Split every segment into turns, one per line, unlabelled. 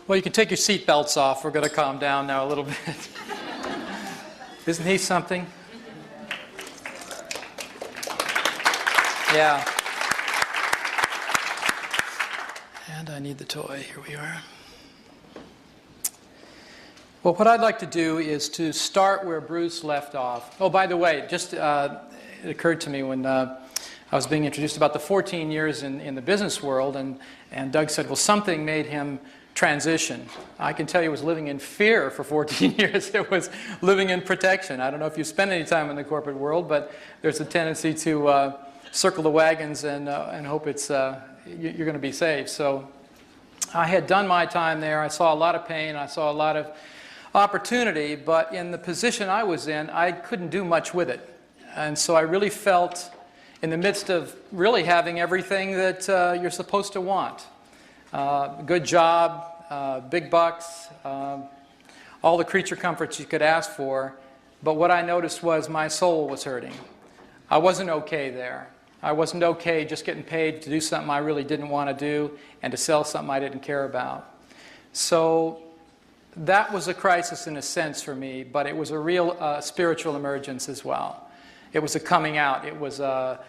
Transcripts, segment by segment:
Well, you can take your seat belts off. We're going to calm down now a little bit. Isn't he something? Yeah. And I need the toy. Here we are. Well, what I'd like to do is to start where Bruce left off. Oh, by the way, just it occurred to me when I was being introduced about the 14 years in the business world, and Doug said, well, something made him transition. I can tell you it was living in fear for 14 years. It was living in protection. I don't know if you spend any time in the corporate world, but there's a tendency to circle the wagons and hope it's you're going to be safe. So I had done my time there. I saw a lot of pain. I saw a lot of opportunity, but in the position I was in, I couldn't do much with it. And so I really felt in the midst of really having everything that you're supposed to want. Good job, big bucks, all the creature comforts you could ask for. But what I noticed was my soul was hurting. I wasn't okay there. I wasn't okay just getting paid to do something I really didn't want to do and to sell something I didn't care about. So that was a crisis in a sense for me, but it was a real spiritual emergence as well. It was a coming out. It was a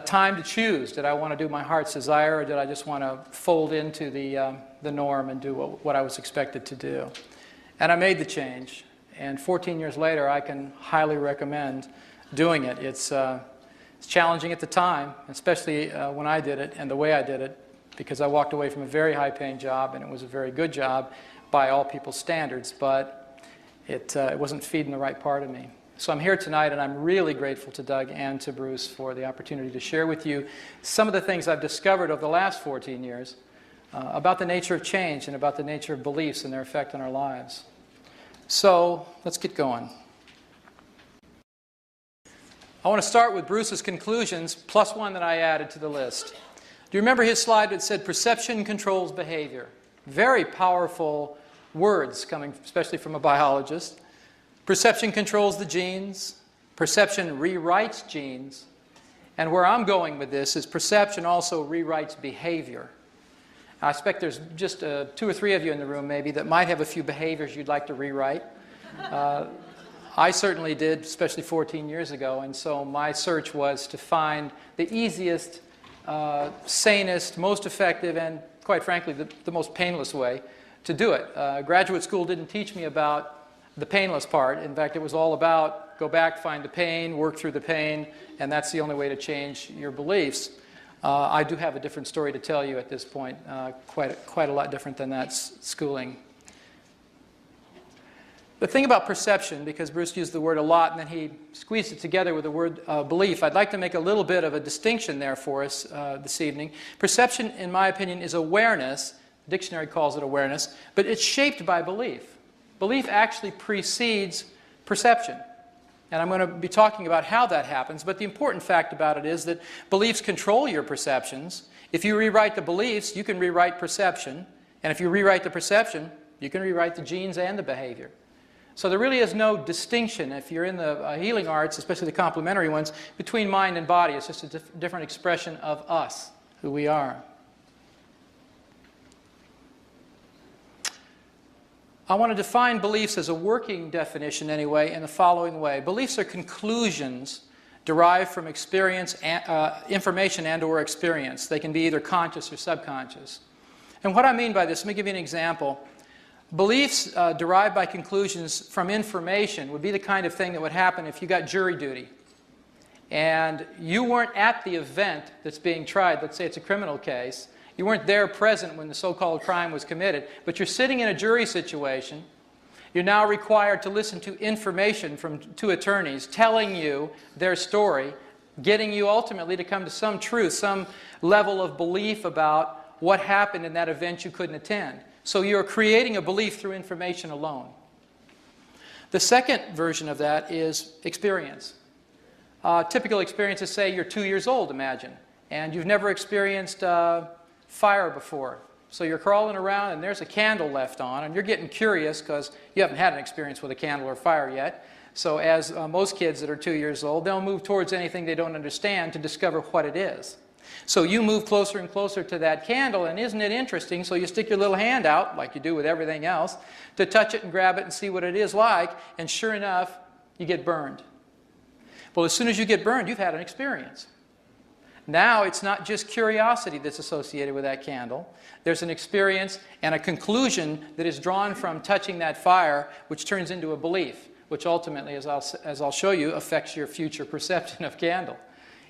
time to choose. Did I want to do my heart's desire, or did I just want to fold into the norm and do what I was expected to do? And I made the change. And 14 years later, I can highly recommend doing it. It's challenging at the time, especially when I did it and the way I did it, because I walked away from a very high-paying job, and it was a very good job by all people's standards, but it wasn't feeding the right part of me. So I'm here tonight, and I'm really grateful to Doug and to Bruce for the opportunity to share with you some of the things I've discovered over the last 14 years about the nature of change and about the nature of beliefs and their effect on our lives. So let's get going. I want to start with Bruce's conclusions, plus one that I added to the list. Do you remember his slide that said perception controls behavior? Very powerful words coming especially from a biologist. Perception controls the genes. Perception rewrites genes. And where I'm going with this is perception also rewrites behavior. I expect there's just 2 or 3 of you in the room maybe that might have a few behaviors you'd like to rewrite. I certainly did, especially 14 years ago, and so my search was to find the easiest, sanest, most effective, and quite frankly, the most painless way to do it. Graduate school didn't teach me about the painless part. In fact, it was all about go back, find the pain, work through the pain, and that's the only way to change your beliefs. I do have a different story to tell you at this point, quite a lot different than that schooling. The thing about perception, because Bruce used the word a lot and then he squeezed it together with the word belief, I'd like to make a little bit of a distinction there for us this evening. Perception, in my opinion, is awareness. The dictionary calls it awareness, but it's shaped by belief. Belief actually precedes perception. And I'm going to be talking about how that happens, but the important fact about it is that beliefs control your perceptions. If you rewrite the beliefs, you can rewrite perception. And if you rewrite the perception, you can rewrite the genes and the behavior. So there really is no distinction, if you're in the healing arts, especially the complementary ones, between mind and body. It's just a different expression of us, who we are. I want to define beliefs as a working definition anyway in the following way. Beliefs are conclusions derived from experience, information and or experience. They can be either conscious or subconscious. And what I mean by this, let me give you an example. Beliefs derived by conclusions from information would be the kind of thing that would happen if you got jury duty and you weren't at the event that's being tried. Let's say it's a criminal case. You weren't there present when the so-called crime was committed, but you're sitting in a jury situation. You're now required to listen to information from 2 attorneys telling you their story, getting you ultimately to come to some truth, some level of belief about what happened in that event you couldn't attend. So you're creating a belief through information alone. The second version of that is experience. Typical experiences, say you're 2 years old, imagine, and you've never experienced fire before. So you're crawling around and there's a candle left on, and you're getting curious because you haven't had an experience with a candle or fire yet. So as most kids that are 2 years old, they'll move towards anything they don't understand to discover what it is. So you move closer and closer to that candle, and isn't it interesting? So you stick your little hand out, like you do with everything else, to touch it and grab it and see what it is like, and sure enough, you get burned. Well, as soon as you get burned, you've had an experience. Now it's not just curiosity that's associated with that candle. There's an experience and a conclusion that is drawn from touching that fire, which turns into a belief, which ultimately, as I'll show you, affects your future perception of candle.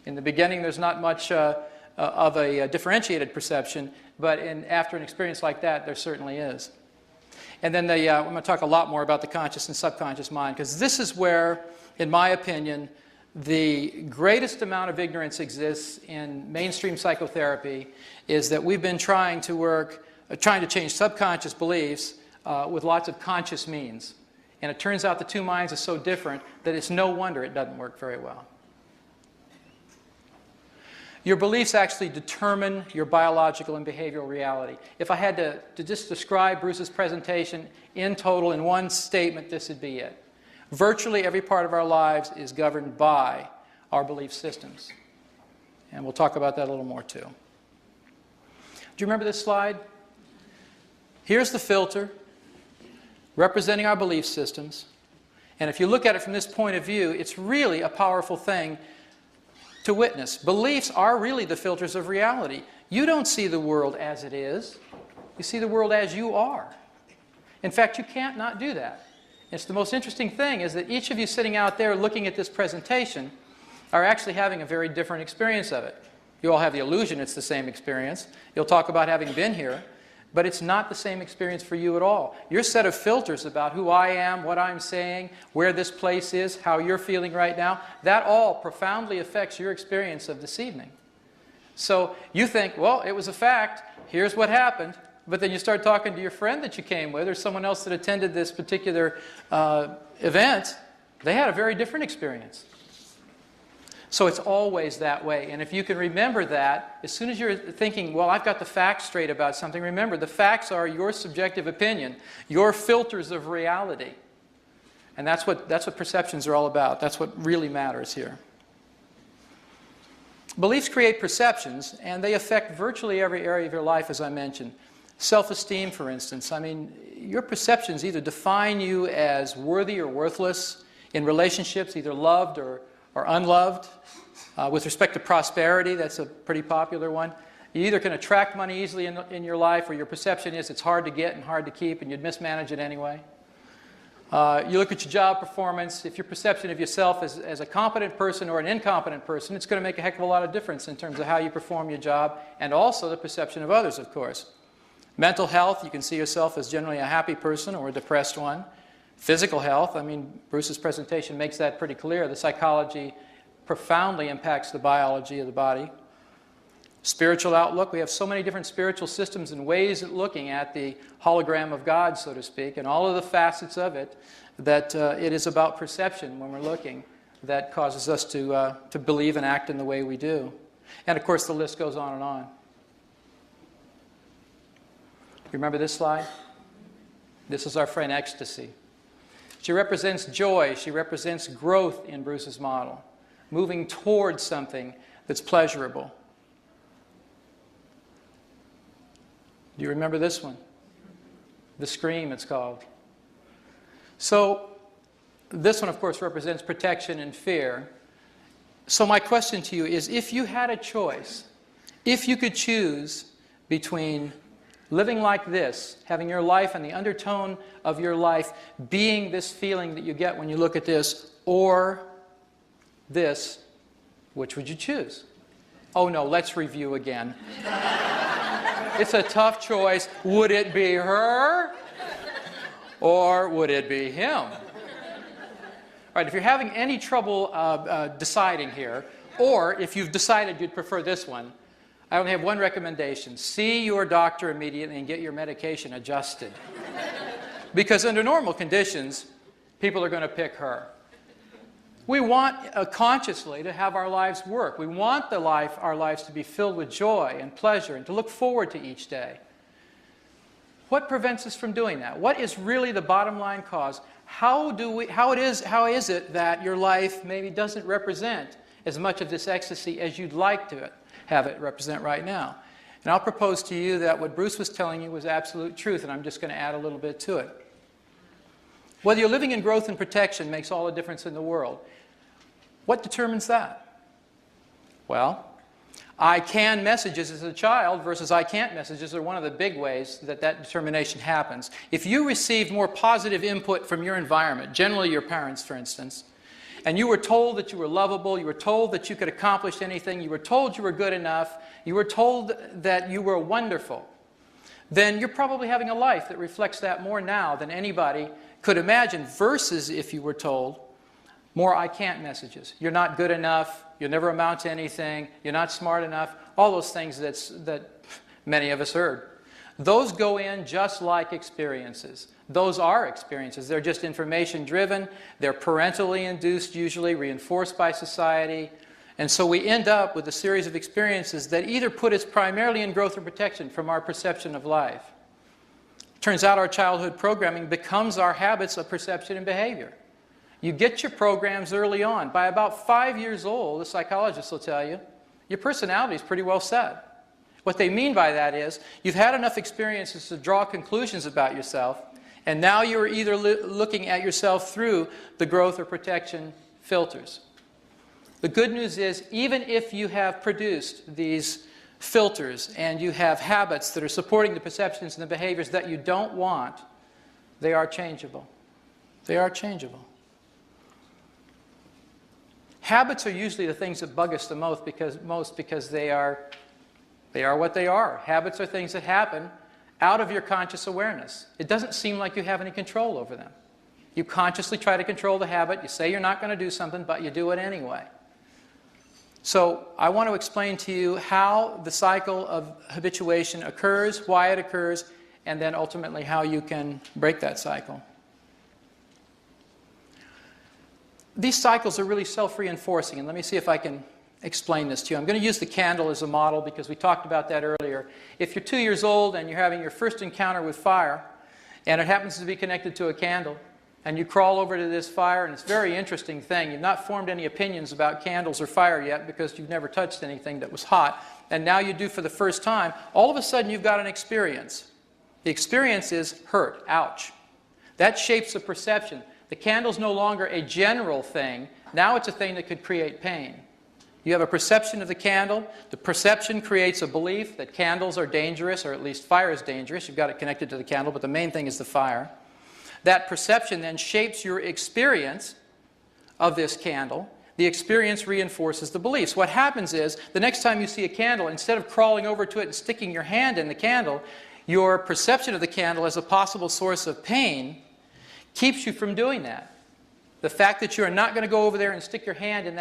In the beginning, there's not much of a differentiated perception, but after an experience like that, there certainly is. And then I'm going to talk a lot more about the conscious and subconscious mind, because this is where, in my opinion, the greatest amount of ignorance exists in mainstream psychotherapy, is that we've been trying to change subconscious beliefs with lots of conscious means. And it turns out the two minds are so different that it's no wonder it doesn't work very well. Your beliefs actually determine your biological and behavioral reality. If I had to just describe Bruce's presentation in total in one statement, this would be it. Virtually every part of our lives is governed by our belief systems. And we'll talk about that a little more too. Do you remember this slide? Here's the filter representing our belief systems. And if you look at it from this point of view, it's really a powerful thing to witness. Beliefs are really the filters of reality. You don't see the world as it is. You see the world as you are. In fact, you can't not do that. It's the most interesting thing is that each of you sitting out there looking at this presentation are actually having a very different experience of it. You all have the illusion it's the same experience. You'll talk about having been here, but it's not the same experience for you at all. Your set of filters about who I am, what I'm saying, where this place is, how you're feeling right now, that all profoundly affects your experience of this evening. So you think, well, it was a fact, here's what happened, but then you start talking to your friend that you came with or someone else that attended this particular event, they had a very different experience. So it's always that way. And if you can remember that, as soon as you're thinking, well, I've got the facts straight about something, remember, the facts are your subjective opinion, your filters of reality. And that's what perceptions are all about. That's what really matters here. Beliefs create perceptions, and they affect virtually every area of your life, as I mentioned. Self-esteem, for instance. I mean, your perceptions either define you as worthy or worthless in relationships, either loved or unloved. With respect to prosperity, that's a pretty popular one. You either can attract money easily in your life, or your perception is it's hard to get and hard to keep, and you'd mismanage it anyway. You look at your job performance. If your perception of yourself as a competent person or an incompetent person, it's going to make a heck of a lot of difference in terms of how you perform your job, and also the perception of others, of course. Mental health, you can see yourself as generally a happy person or a depressed one. Physical health, I mean, Bruce's presentation makes that pretty clear. The psychology profoundly impacts the biology of the body. Spiritual outlook, we have so many different spiritual systems and ways of looking at the hologram of God, so to speak, and all of the facets of it, that it is about perception when we're looking that causes us to believe and act in the way we do. And of course, the list goes on and on. You remember this slide? This is our friend Ecstasy. She represents joy. She represents growth in Bruce's model, moving towards something that's pleasurable. Do you remember this one? The Scream, it's called. So this one, of course, represents protection and fear. So my question to you is, if you had a choice, if you could choose between living like this, having your life and the undertone of your life being this feeling that you get when you look at this, or this, which would you choose? Oh no, let's review again. It's a tough choice. Would it be her? Or would it be him? All right, if you're having any trouble deciding here, or if you've decided you'd prefer this one, I only have one recommendation. See your doctor immediately and get your medication adjusted. Because under normal conditions, people are going to pick her. We want consciously to have our lives work. We want our lives to be filled with joy and pleasure and to look forward to each day. What prevents us from doing that? What is really the bottom line cause? How is it that your life maybe doesn't represent as much of this ecstasy as you'd like to have it represent right now. And I'll propose to you that what Bruce was telling you was absolute truth, and I'm just going to add a little bit to it. Whether you're living in growth and protection makes all the difference in the world. What determines that? Well, I can messages as a child versus I can't messages are one of the big ways that that determination happens. If you received more positive input from your environment, generally your parents, for instance, and you were told that you were lovable, you were told that you could accomplish anything, you were told you were good enough, you were told that you were wonderful, then you're probably having a life that reflects that more now than anybody could imagine, versus if you were told more I can't messages. You're not good enough, you'll never amount to anything, you're not smart enough, all those things that many of us heard. Those go in just like experiences. Those are experiences. They're just information driven, they're parentally induced usually, reinforced by society, and so we end up with a series of experiences that either put us primarily in growth or protection from our perception of life. Turns out our childhood programming becomes our habits of perception and behavior. You get your programs early on. By about 5 years old, the psychologists will tell you, your personality is pretty well set. What they mean by that is, you've had enough experiences to draw conclusions about yourself, and now you're either looking at yourself through the growth or protection filters. The good news is, even if you have produced these filters and you have habits that are supporting the perceptions and the behaviors that you don't want, they are changeable. They are changeable. Habits are usually the things that bug us the most because they are what they are. Habits are things that happen out of your conscious awareness. It doesn't seem like you have any control over them. You consciously try to control the habit. You say you're not going to do something, but you do it anyway. So I want to explain to you how the cycle of habituation occurs, why it occurs, and then ultimately how you can break that cycle. These cycles are really self-reinforcing, and let me see if I can explain this to you. I'm going to use the candle as a model because we talked about that earlier. If you're 2 years old and you're having your first encounter with fire, and it happens to be connected to a candle, and you crawl over to this fire, and it's a very interesting thing. You've not formed any opinions about candles or fire yet because you've never touched anything that was hot, and now you do for the first time. All of a sudden you've got an experience. The experience is hurt, ouch. That shapes the perception. The candle's no longer a general thing. Now it's a thing that could create pain. You have a perception of the candle. The perception creates a belief that candles are dangerous, or at least fire is dangerous. You've got it connected to the candle, but the main thing is the fire. That perception then shapes your experience of this candle. The experience reinforces the beliefs. What happens is, the next time you see a candle, instead of crawling over to it and sticking your hand in the candle, your perception of the candle as a possible source of pain keeps you from doing that. The fact that you're not going to go over there and stick your hand in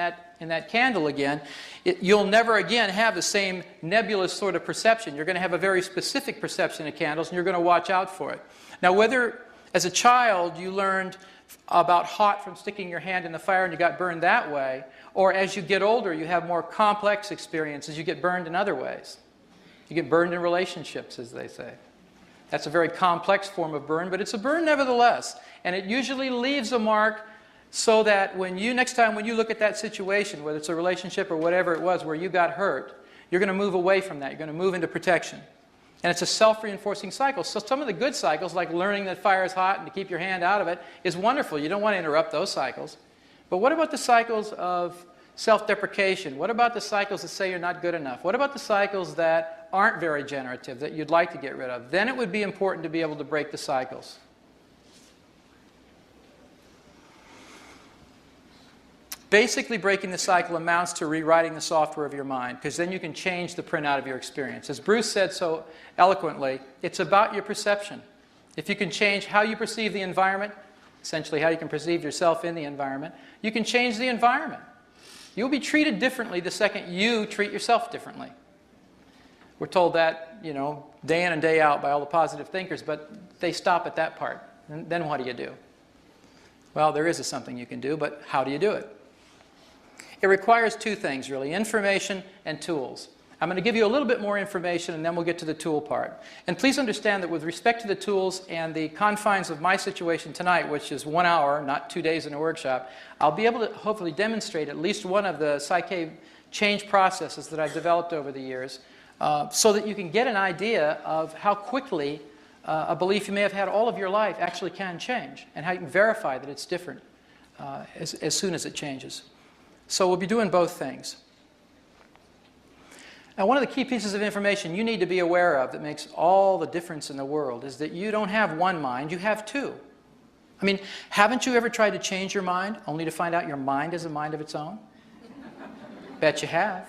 that candle again, you'll never again have the same nebulous sort of perception. You're going to have a very specific perception of candles, and you're going to watch out for it. Now, whether as a child you learned about hot from sticking your hand in the fire and you got burned that way, or as you get older you have more complex experiences, you get burned in other ways. You get burned in relationships, as they say. That's a very complex form of burn, but it's a burn nevertheless. And it usually leaves a mark so that next time when you look at that situation, whether it's a relationship or whatever it was where you got hurt, you're going to move away from that. You're going to move into protection. And it's a self-reinforcing cycle. So some of the good cycles, like learning that fire is hot and to keep your hand out of it, is wonderful. You don't want to interrupt those cycles. But what about the cycles of self-deprecation? What about the cycles that say you're not good enough? What about the cycles that aren't very generative, that you'd like to get rid of? Then it would be important to be able to break the cycles. Basically, breaking the cycle amounts to rewriting the software of your mind, because then you can change the printout of your experience. As Bruce said so eloquently, it's about your perception. If you can change how you perceive the environment, essentially how you can perceive yourself in the environment, you can change the environment. You'll be treated differently the second you treat yourself differently. We're told that, day in and day out by all the positive thinkers, but they stop at that part. And then what do you do? Well, there is something you can do, but how do you do it? It requires two things, really, information and tools. I'm going to give you a little bit more information and then we'll get to the tool part. And please understand that with respect to the tools and the confines of my situation tonight, which is 1 hour, not 2 days in a workshop, I'll be able to hopefully demonstrate at least one of the PSYCH-K change processes that I've developed over the years so that you can get an idea of how quickly a belief you may have had all of your life actually can change and how you can verify that it's different as soon as it changes. So we'll be doing both things. Now, one of the key pieces of information you need to be aware of that makes all the difference in the world is that you don't have one mind, you have two. I mean, haven't you ever tried to change your mind only to find out your mind is a mind of its own? Bet you have.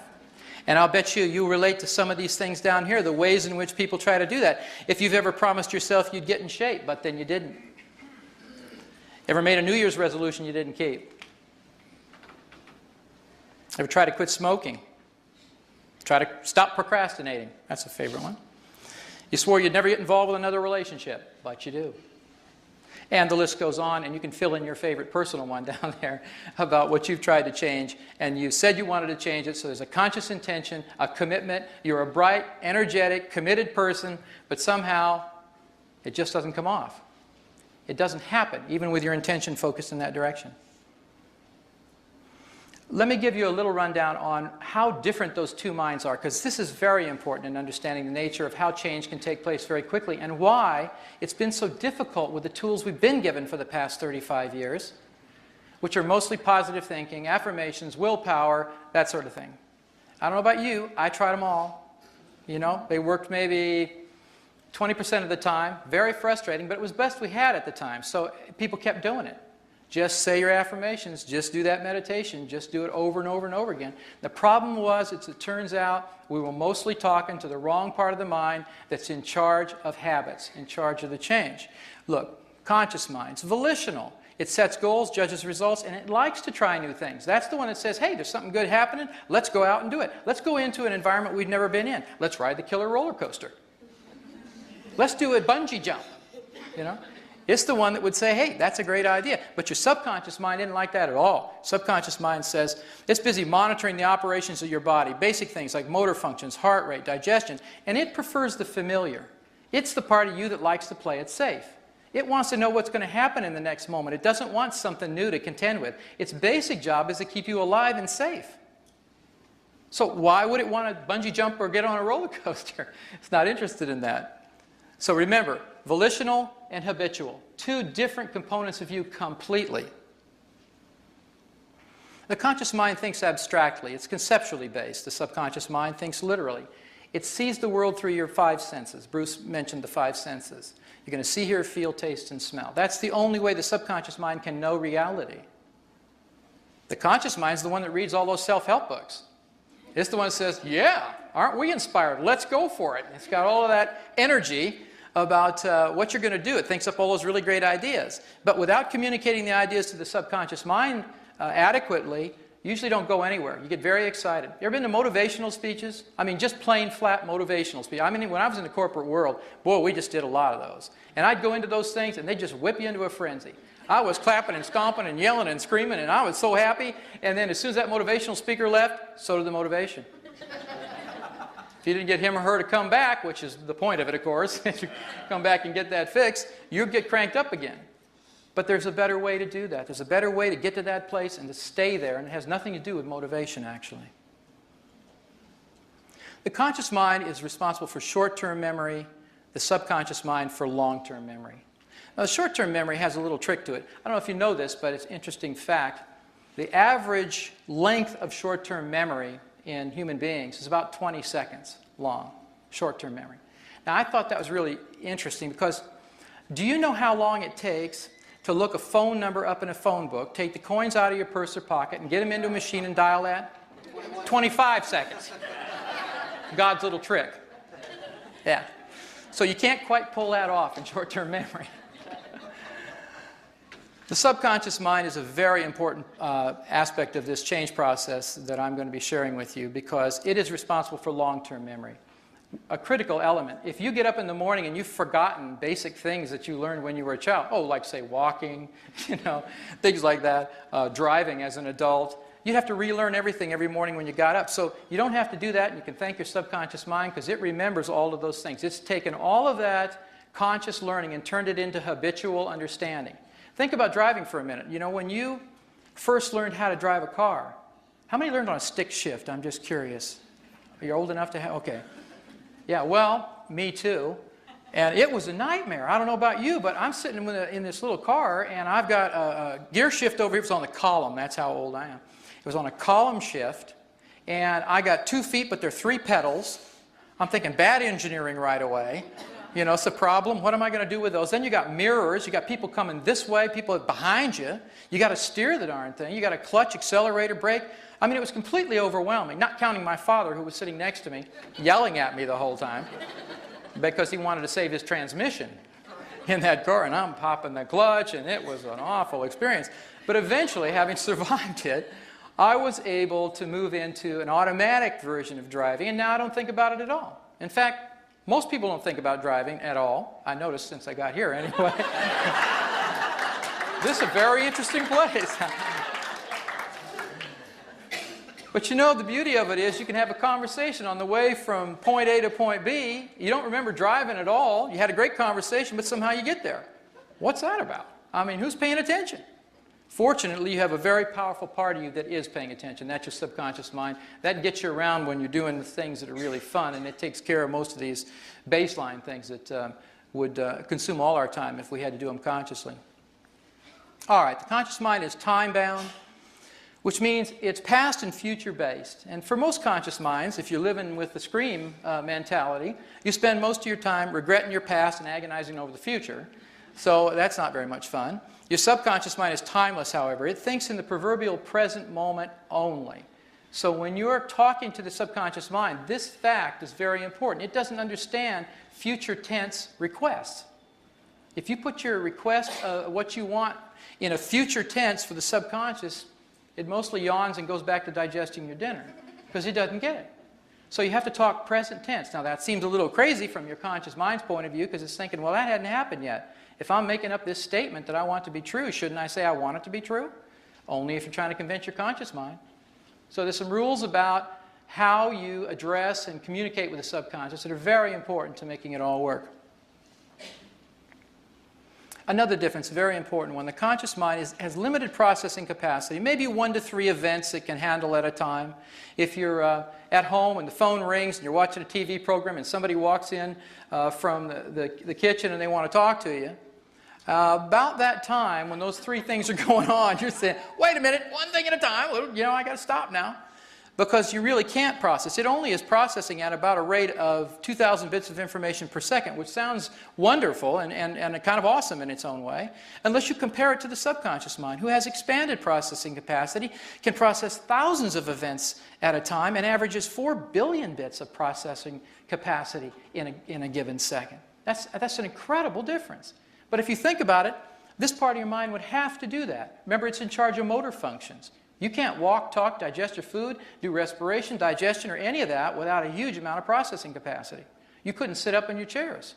And I'll bet you relate to some of these things down here, the ways in which people try to do that. If you've ever promised yourself you'd get in shape, but then you didn't. Ever made a New Year's resolution you didn't keep? Ever tried to quit smoking? Try to stop procrastinating. That's a favorite one. You swore you'd never get involved with another relationship, but you do. And the list goes on, and you can fill in your favorite personal one down there about what you've tried to change, and you said you wanted to change it, so there's a conscious intention, a commitment. You're a bright, energetic, committed person, but somehow it just doesn't come off. It doesn't happen, even with your intention focused in that direction. Let me give you a little rundown on how different those two minds are, because this is very important in understanding the nature of how change can take place very quickly and why it's been so difficult with the tools we've been given for the past 35 years, which are mostly positive thinking, affirmations, willpower, that sort of thing. I don't know about you, I tried them all. You know, they worked maybe 20% of the time, very frustrating, but it was best we had at the time, so people kept doing it. Just say your affirmations, just do that meditation, just do it over and over and over again. The problem was, it turns out, we were mostly talking to the wrong part of the mind that's in charge of habits, in charge of the change. Look, conscious mind's volitional. It sets goals, judges results, and it likes to try new things. That's the one that says, hey, there's something good happening, let's go out and do it. Let's go into an environment we've never been in. Let's ride the killer roller coaster. Let's do a bungee jump, you know. It's the one that would say, hey, that's a great idea. But your subconscious mind didn't like that at all. Subconscious mind says, it's busy monitoring the operations of your body, basic things like motor functions, heart rate, digestion, and it prefers the familiar. It's the part of you that likes to play it safe. It wants to know what's going to happen in the next moment. It doesn't want something new to contend with. Its basic job is to keep you alive and safe. So why would it want to bungee jump or get on a roller coaster? It's not interested in that. So remember, volitional and habitual, two different components of you completely. The conscious mind thinks abstractly. It's conceptually based. The subconscious mind thinks literally. It sees the world through your five senses. Bruce mentioned the five senses. You're going to see, hear, feel, taste, and smell. That's the only way the subconscious mind can know reality. The conscious mind is the one that reads all those self-help books. It's the one that says, yeah, aren't we inspired? Let's go for it. It's got all of that energy about what you're going to do. It thinks up all those really great ideas. But without communicating the ideas to the subconscious mind adequately, you usually don't go anywhere. You get very excited. You ever been to motivational speeches? I mean, just plain flat motivational speeches. I mean, when I was in the corporate world, boy, we just did a lot of those. And I'd go into those things and they'd just whip you into a frenzy. I was clapping and stomping and yelling and screaming and I was so happy. And then as soon as that motivational speaker left, so did the motivation. If you didn't get him or her to come back, which is the point of it, of course, come back and get that fixed, you'd get cranked up again. But there's a better way to do that. There's a better way to get to that place and to stay there, and it has nothing to do with motivation, actually. The conscious mind is responsible for short-term memory, the subconscious mind for long-term memory. Now, the short-term memory has a little trick to it. I don't know if you know this, but it's an interesting fact. The average length of short-term memory in human beings is about 20 seconds long, short-term memory. Now, I thought that was really interesting because do you know how long it takes to look a phone number up in a phone book, take the coins out of your purse or pocket, and get them into a machine and dial that? 25 seconds. God's little trick. Yeah. So you can't quite pull that off in short-term memory. The subconscious mind is a very important aspect of this change process that I'm going to be sharing with you because it is responsible for long-term memory. A critical element. If you get up in the morning and you've forgotten basic things that you learned when you were a child, oh, like say walking, you know, things like that, driving as an adult, you'd have to relearn everything every morning when you got up. So you don't have to do that, and you can thank your subconscious mind because it remembers all of those things. It's taken all of that conscious learning and turned it into habitual understanding. Think about driving for a minute. You know, when you first learned how to drive a car, how many learned on a stick shift? I'm just curious. Are you old enough to have? Okay. Yeah, well, me too. And it was a nightmare. I don't know about you, but I'm sitting in this little car, and I've got a gear shift over here. It was on the column. That's how old I am. It was on a column shift, and I got 2 feet, but they're 3 pedals. I'm thinking bad engineering right away. You know, it's a problem. What am I going to do with those? Then you got mirrors. You got people coming this way, people behind you. You got to steer the darn thing. You got to clutch, accelerator, brake. I mean, it was completely overwhelming, not counting my father, who was sitting next to me, yelling at me the whole time because he wanted to save his transmission in that car, and I'm popping the clutch, and it was an awful experience. But eventually, having survived it, I was able to move into an automatic version of driving, and now I don't think about it at all. In fact, most people don't think about driving at all. I noticed since I got here anyway. This is a very interesting place. But you know, the beauty of it is you can have a conversation on the way from point A to point B. You don't remember driving at all. You had a great conversation, but somehow you get there. What's that about? I mean, who's paying attention? Fortunately, you have a very powerful part of you that is paying attention. That's your subconscious mind. That gets you around when you're doing the things that are really fun, and it takes care of most of these baseline things that would consume all our time if we had to do them consciously. All right, the conscious mind is time-bound, which means it's past and future-based. And for most conscious minds, if you're living with the scream mentality, you spend most of your time regretting your past and agonizing over the future. So that's not very much fun. Your subconscious mind is timeless, however. It thinks in the proverbial present moment only. So when you're talking to the subconscious mind, this fact is very important. It doesn't understand future tense requests. If you put your request, what you want, in a future tense for the subconscious, it mostly yawns and goes back to digesting your dinner because it doesn't get it. So you have to talk present tense. Now that seems a little crazy from your conscious mind's point of view because it's thinking, well, that hadn't happened yet. If I'm making up this statement that I want to be true, shouldn't I say I want it to be true? Only if you're trying to convince your conscious mind. So there's some rules about how you address and communicate with the subconscious that are very important to making it all work. Another difference, very important one, the conscious mind has limited processing capacity, maybe 1 to 3 events it can handle at a time. If you're at home and the phone rings and you're watching a TV program and somebody walks in from the kitchen and they want to talk to you, about that time when those 3 things are going on, you're saying, wait a minute, 1 thing at a time, you know, I got to stop now. Because you really can't process. It only is processing at about a rate of 2,000 bits of information per second, which sounds wonderful and kind of awesome in its own way, unless you compare it to the subconscious mind, who has expanded processing capacity, can process thousands of events at a time, and averages 4 billion bits of processing capacity in a given second. That's an incredible difference. But if you think about it, this part of your mind would have to do that. Remember, it's in charge of motor functions. You can't walk, talk, digest your food, do respiration, digestion, or any of that without a huge amount of processing capacity. You couldn't sit up in your chairs.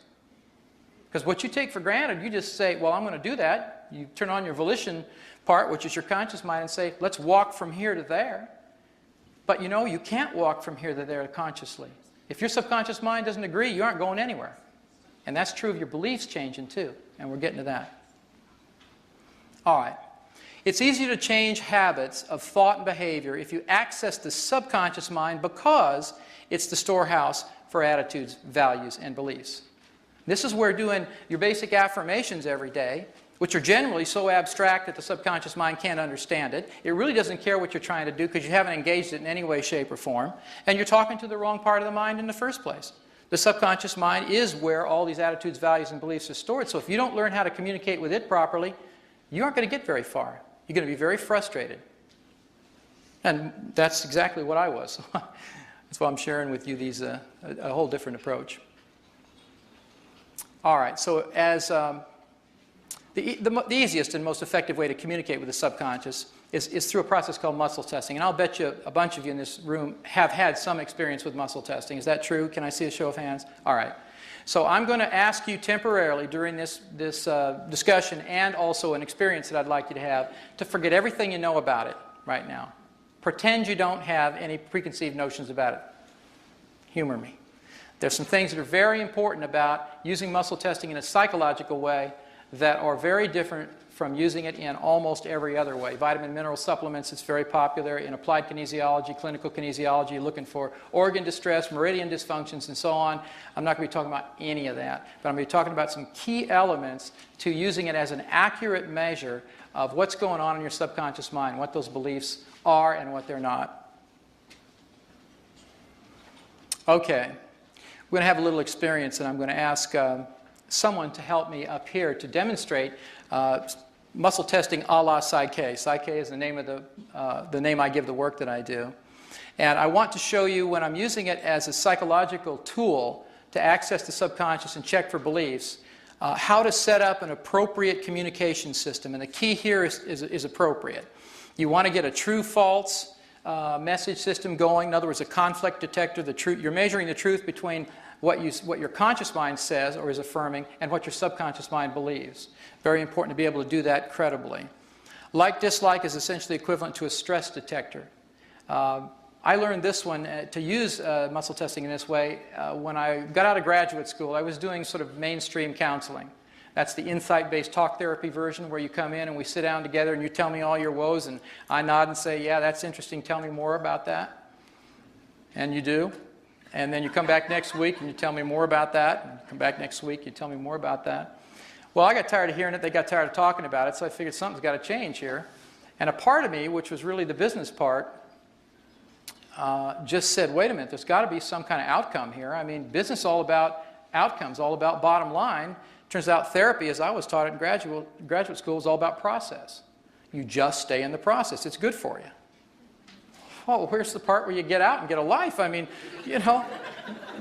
Because what you take for granted, you just say, well, I'm going to do that. You turn on your volition part, which is your conscious mind, and say, let's walk from here to there. But you know, you can't walk from here to there consciously. If your subconscious mind doesn't agree, you aren't going anywhere. And that's true of your beliefs changing too. And we're getting to that. All right. It's easy to change habits of thought and behavior if you access the subconscious mind because it's the storehouse for attitudes, values, and beliefs. This is where doing your basic affirmations every day, which are generally so abstract that the subconscious mind can't understand it. It really doesn't care what you're trying to do because you haven't engaged it in any way, shape, or form. And you're talking to the wrong part of the mind in the first place. The subconscious mind is where all these attitudes, values, and beliefs are stored. So if you don't learn how to communicate with it properly, you aren't going to get very far. You're going to be very frustrated. And that's exactly what I was. That's why I'm sharing with you these a whole different approach. All right, so as the easiest and most effective way to communicate with the subconscious is through a process called muscle testing. And I'll bet you a bunch of you in this room have had some experience with muscle testing. Is that true? Can I see a show of hands? All right. So I'm going to ask you temporarily during this discussion and also an experience that I'd like you to have to forget everything you know about it right now. Pretend you don't have any preconceived notions about it. Humor me. There's some things that are very important about using muscle testing in a psychological way that are very different from using it in almost every other way. Vitamin mineral supplements, it's very popular. In applied kinesiology, clinical kinesiology, you're looking for organ distress, meridian dysfunctions, and so on. I'm not going to be talking about any of that, but I'm going to be talking about some key elements to using it as an accurate measure of what's going on in your subconscious mind, what those beliefs are and what they're not. Okay. We're going to have a little experience, and I'm going to ask someone to help me up here to demonstrate muscle testing a la PSYCH-K. PSYCH-K is the name of the name I give the work that I do. And I want to show you when I'm using it as a psychological tool to access the subconscious and check for beliefs, how to set up an appropriate communication system. And the key here is appropriate. You want to get a true-false message system going. In other words, a conflict detector. You're measuring the truth between what your conscious mind says or is affirming and what your subconscious mind believes. Very important to be able to do that credibly. Like-dislike is essentially equivalent to a stress detector. I learned this one to use muscle testing in this way when I got out of graduate school. I was doing sort of mainstream counseling. That's the insight-based talk therapy version where you come in and we sit down together and you tell me all your woes and I nod and say, yeah, that's interesting, tell me more about that. And you do. And then you come back next week and you tell me more about that. And you come back next week, you tell me more about that. Well, I got tired of hearing it, they got tired of talking about it, so I figured something's got to change here. And a part of me, which was really the business part, just said, wait a minute, there's got to be some kind of outcome here. I mean, business is all about outcomes, all about bottom line. Turns out therapy, as I was taught in graduate school, is all about process. You just stay in the process. It's good for you. Oh, where's the part where you get out and get a life? I mean, you know,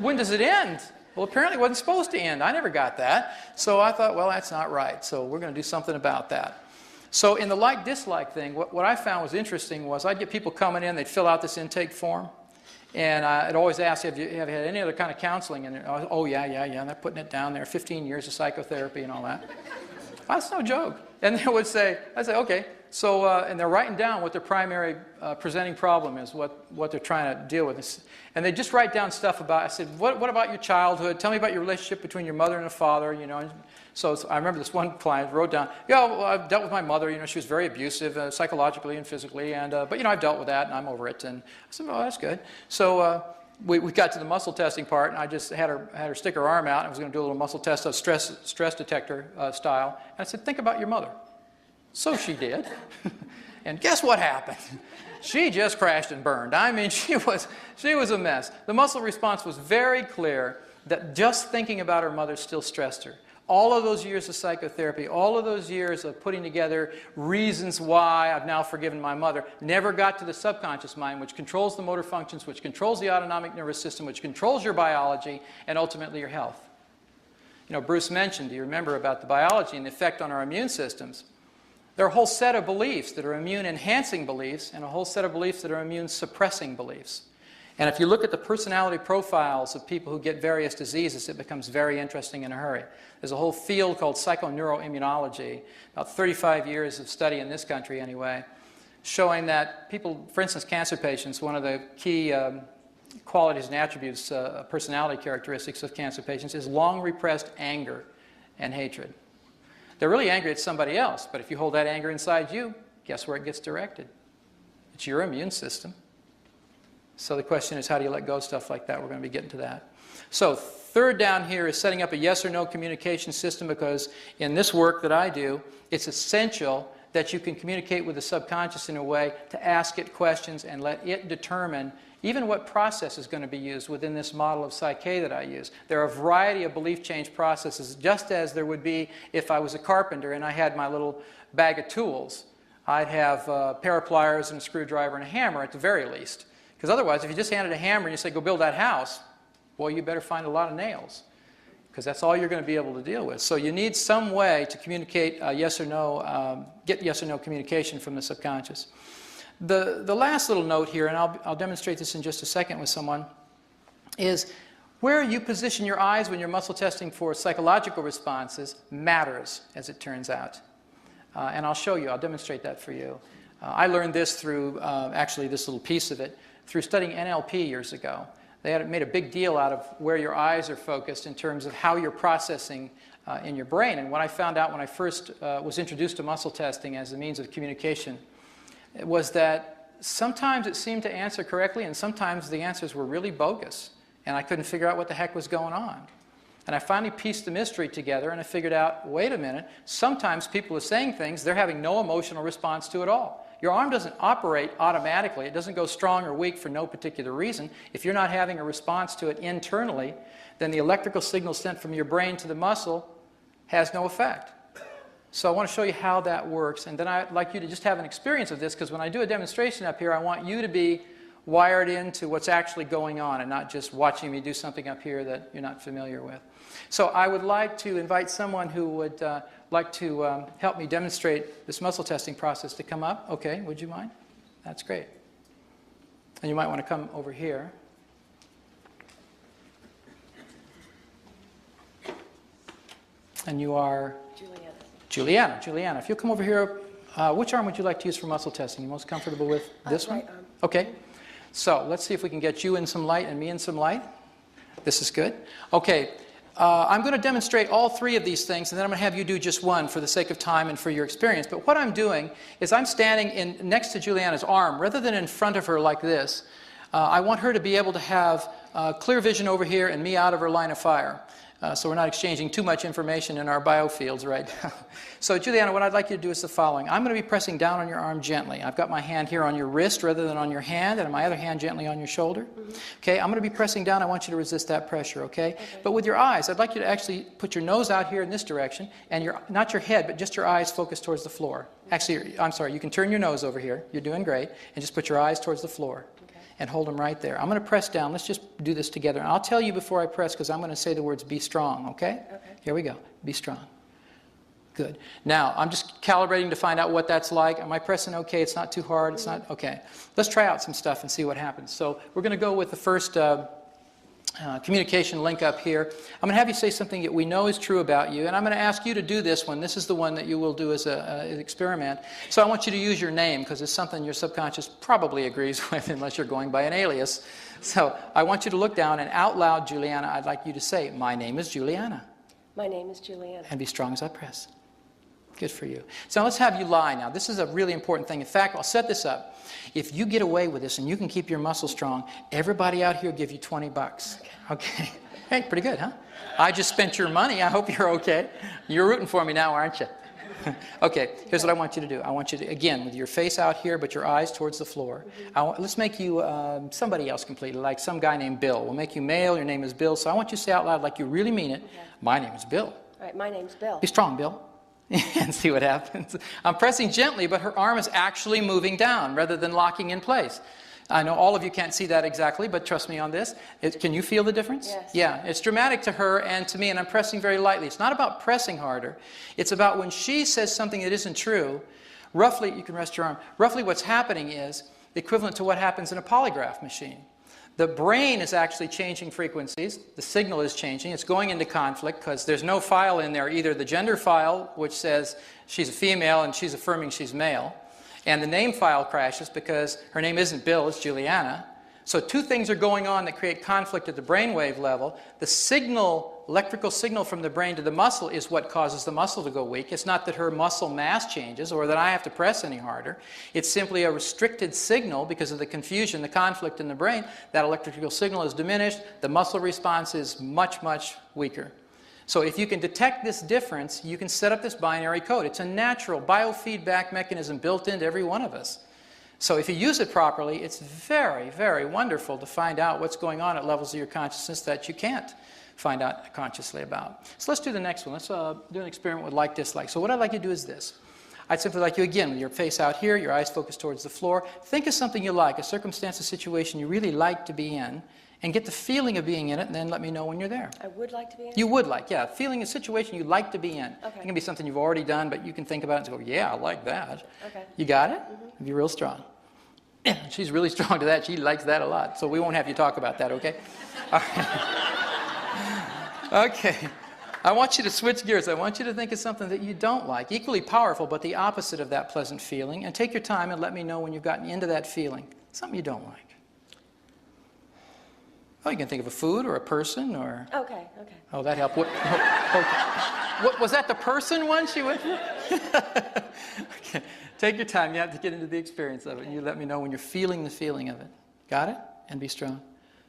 when does it end? Well, apparently it wasn't supposed to end. I never got that. So I thought, well, that's not right. So we're going to do something about that. So in the like-dislike thing, what I found was interesting was I'd get people coming in, they'd fill out this intake form. And I'd always ask, have you had any other kind of counseling? And oh, yeah, and they're putting it down there, 15 years of psychotherapy and all that. That's no joke. And they would say, I'd say, okay. So, and they're writing down what their primary presenting problem is, what they're trying to deal with. And they just write down stuff about, I said, what about your childhood? Tell me about your relationship between your mother and a father, you know. So I remember this one client wrote down, yeah, well, I've dealt with my mother, you know, she was very abusive psychologically and physically, and, but, you know, I've dealt with that and I'm over it. And I said, oh, that's good. So we got to the muscle testing part, and I just had her stick her arm out, and I was going to do a little muscle test of stress detector style. And I said, think about your mother. So she did. And guess what happened? She just crashed and burned. I mean, she was a mess. The muscle response was very clear that just thinking about her mother still stressed her. All of those years of psychotherapy, all of those years of putting together reasons why I've now forgiven my mother, never got to the subconscious mind, which controls the motor functions, which controls the autonomic nervous system, which controls your biology, and ultimately your health. You know, Bruce mentioned, do you remember about the biology and the effect on our immune systems? There are a whole set of beliefs that are immune-enhancing beliefs and a whole set of beliefs that are immune-suppressing beliefs. And if you look at the personality profiles of people who get various diseases, it becomes very interesting in a hurry. There's a whole field called psychoneuroimmunology, about 35 years of study in this country anyway, showing that people, for instance, cancer patients, one of the key qualities and attributes, personality characteristics of cancer patients is long repressed anger and hatred. They're really angry at somebody else, but if you hold that anger inside you, guess where it gets directed? It's your immune system. So the question is, how do you let go of stuff like that? We're going to be getting to that. So third down here is setting up a yes or no communication system, because in this work that I do, it's essential that you can communicate with the subconscious in a way to ask it questions and let it determine even what process is going to be used within this model of PSYCH-K that I use. There are a variety of belief change processes, just as there would be if I was a carpenter and I had my little bag of tools. I'd have a pair of pliers and a screwdriver and a hammer at the very least. Because otherwise, if you just handed a hammer and you say, go build that house, well, you better find a lot of nails, because that's all you're going to be able to deal with. So you need some way to communicate yes or no, get yes or no communication from the subconscious. The last little note here, and I'll demonstrate this in just a second with someone, is where you position your eyes when you're muscle testing for psychological responses matters, as it turns out. And I'll show you, I'll demonstrate that for you. I learned this through, actually this little piece of it, through studying NLP years ago. They had made a big deal out of where your eyes are focused in terms of how you're processing in your brain. And what I found out when I first was introduced to muscle testing as a means of communication was that sometimes it seemed to answer correctly and sometimes the answers were really bogus. And I couldn't figure out what the heck was going on. And I finally pieced the mystery together and I figured out, wait a minute, sometimes people are saying things they're having no emotional response to at all. Your arm doesn't operate automatically. It doesn't go strong or weak for no particular reason. If you're not having a response to it internally, then the electrical signal sent from your brain to the muscle has no effect. So I want to show you how that works. And then I'd like you to just have an experience of this, because when I do a demonstration up here, I want you to be wired into what's actually going on and not just watching me do something up here that you're not familiar with. So I would like to invite someone who would like to help me demonstrate this muscle testing process to come up. Okay, would you mind? That's great. And you might want to come over here. And you are? Juliana. Juliana, if you'll come over here, which arm would you like to use for muscle testing? You most comfortable with this one?
Right arm.
Okay. So let's see if we can get you in some light and me in some light. This is good. Okay. I'm going to demonstrate all three of these things, and then I'm going to have you do just one for the sake of time and for your experience. But what I'm doing is I'm standing next to Juliana's arm, rather than in front of her like this. I want her to be able to have clear vision over here and me out of her line of fire. So we're not exchanging too much information in our biofields right now. So Juliana, what I'd like you to do is the following. I'm going to be pressing down on your arm gently. I've got my hand here on your wrist rather than on your hand, and my other hand gently on your shoulder. Okay, I'm going to be pressing down. I want you to resist that pressure, okay? But with your eyes, I'd like you to actually put your nose out here in this direction, and not your head, but just your eyes focused towards the floor. Actually, I'm sorry, you can turn your nose over here. You're doing great. And just put your eyes towards the floor. And hold them right there. I'm going to press down. Let's just do this together. And I'll tell you before I press, because I'm going to say the words be strong, okay? Here we go. Be strong. Good. Now, I'm just calibrating to find out what that's like. Am I pressing okay? It's not too hard. It's not? Okay. Let's try out some stuff and see what happens. So we're going to go with the first communication link up here. I'm going to have you say something that we know is true about you, and I'm going to ask you to do this one. This is the one that you will do as an experiment. So I want you to use your name, because it's something your subconscious probably agrees with unless you're going by an alias. So I want you to look down, and out loud, Juliana, I'd like you to say, my name is Juliana.
My name is Juliana.
And be strong as I press. Good for you. So let's have you lie now. This is a really important thing. In fact, I'll set this up. If you get away with this and you can keep your muscles strong, everybody out here will give you $20. Okay. Hey, pretty good, huh? I just spent your money. I hope you're okay. You're rooting for me now, aren't you? Okay, here's what I want you to do. I want you to, again, with your face out here, but your eyes towards the floor. Let's make you somebody else completely, like some guy named Bill. We'll make you male. Your name is Bill. So I want you to say out loud like you really mean it. My name is Bill.
All right, my name's Bill.
Be strong, Bill. And see what happens. I'm pressing gently, but her arm is actually moving down rather than locking in place. I know all of you can't see that exactly, but trust me on this. Can you feel the difference?
Yes.
Yeah, it's dramatic to her and to me, and I'm pressing very lightly. It's not about pressing harder. It's about when she says something that isn't true, roughly, you can rest your arm, roughly what's happening is equivalent to what happens in a polygraph machine. The brain is actually changing frequencies. The signal is changing. It's going into conflict because there's no file in there, either the gender file, which says she's a female and she's affirming she's male, and the name file crashes because her name isn't Bill, it's Juliana. So two things are going on that create conflict at the brainwave level. The signal, electrical signal from the brain to the muscle is what causes the muscle to go weak. It's not that her muscle mass changes or that I have to press any harder. It's simply a restricted signal because of the confusion, the conflict in the brain. That electrical signal is diminished. The muscle response is much, much weaker. So if you can detect this difference, you can set up this binary code. It's a natural biofeedback mechanism built into every one of us. So if you use it properly, it's very, very wonderful to find out what's going on at levels of your consciousness that you can't find out consciously about. So let's do the next one. Let's do an experiment with like-dislike. So what I'd like you to do is this. I'd simply like you, again, with your face out here, your eyes focused towards the floor, think of something you like, a circumstance, a situation you really like to be in, and get the feeling of being in it, and then let me know when you're there.
I would like to be in?
You would like, yeah. Feeling a situation you like to be in.
Okay.
It can be something you've already done, but you can think about it and go, yeah, I like that.
Okay.
You got it? Be real strong. She's really strong to that. She likes that a lot. So we won't have you talk about that, okay? All right. Okay. I want you to switch gears. I want you to think of something that you don't like, equally powerful, but the opposite of that pleasant feeling. And take your time and let me know when you've gotten into that feeling. Something you don't like. Oh, you can think of a food or a person or...
Okay.
Oh, that helped. What, was that the person one she went through? Okay. Take your time. You have to get into the experience of it. And you let me know when you're feeling the feeling of it. Got it? And be strong.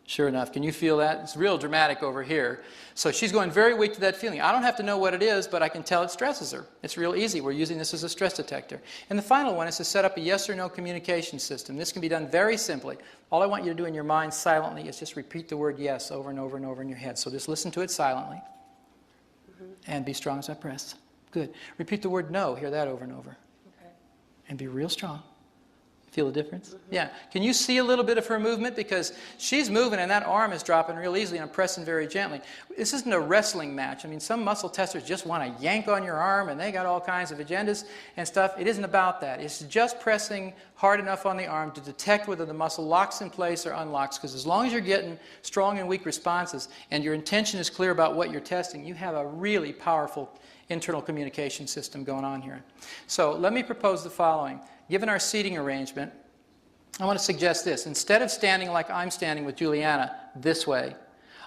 Sure enough. Can you feel that? It's real dramatic over here. So she's going very weak to that feeling. I don't have to know what it is, but I can tell it stresses her. It's real easy. We're using this as a stress detector. And the final one is to set up a yes or no communication system. This can be done very simply. All I want you to do in your mind silently is just repeat the word yes over and over and over in your head. So just listen to it silently. And be strong as I press. Good. Repeat the word no. Hear that over and over.
Okay.
And be real strong. Feel the difference? Yeah. Can you see a little bit of her movement? Because she's moving and that arm is dropping real easily and I'm pressing very gently. This isn't a wrestling match. I mean, some muscle testers just want to yank on your arm and they got all kinds of agendas and stuff. It isn't about that. It's just pressing hard enough on the arm to detect whether the muscle locks in place or unlocks. Because as long as you're getting strong and weak responses and your intention is clear about what you're testing, you have a really powerful internal communication system going on here. So let me propose the following. Given our seating arrangement, I want to suggest this. Instead of standing like I'm standing with Juliana this way,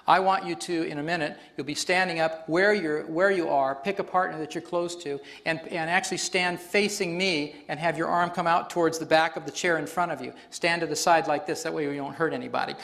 I want you to, in a minute, you'll be standing up where you are, pick a partner that you're close to, and actually stand facing me and have your arm come out towards the back of the chair in front of you. Stand to the side like this, that way you don't hurt anybody.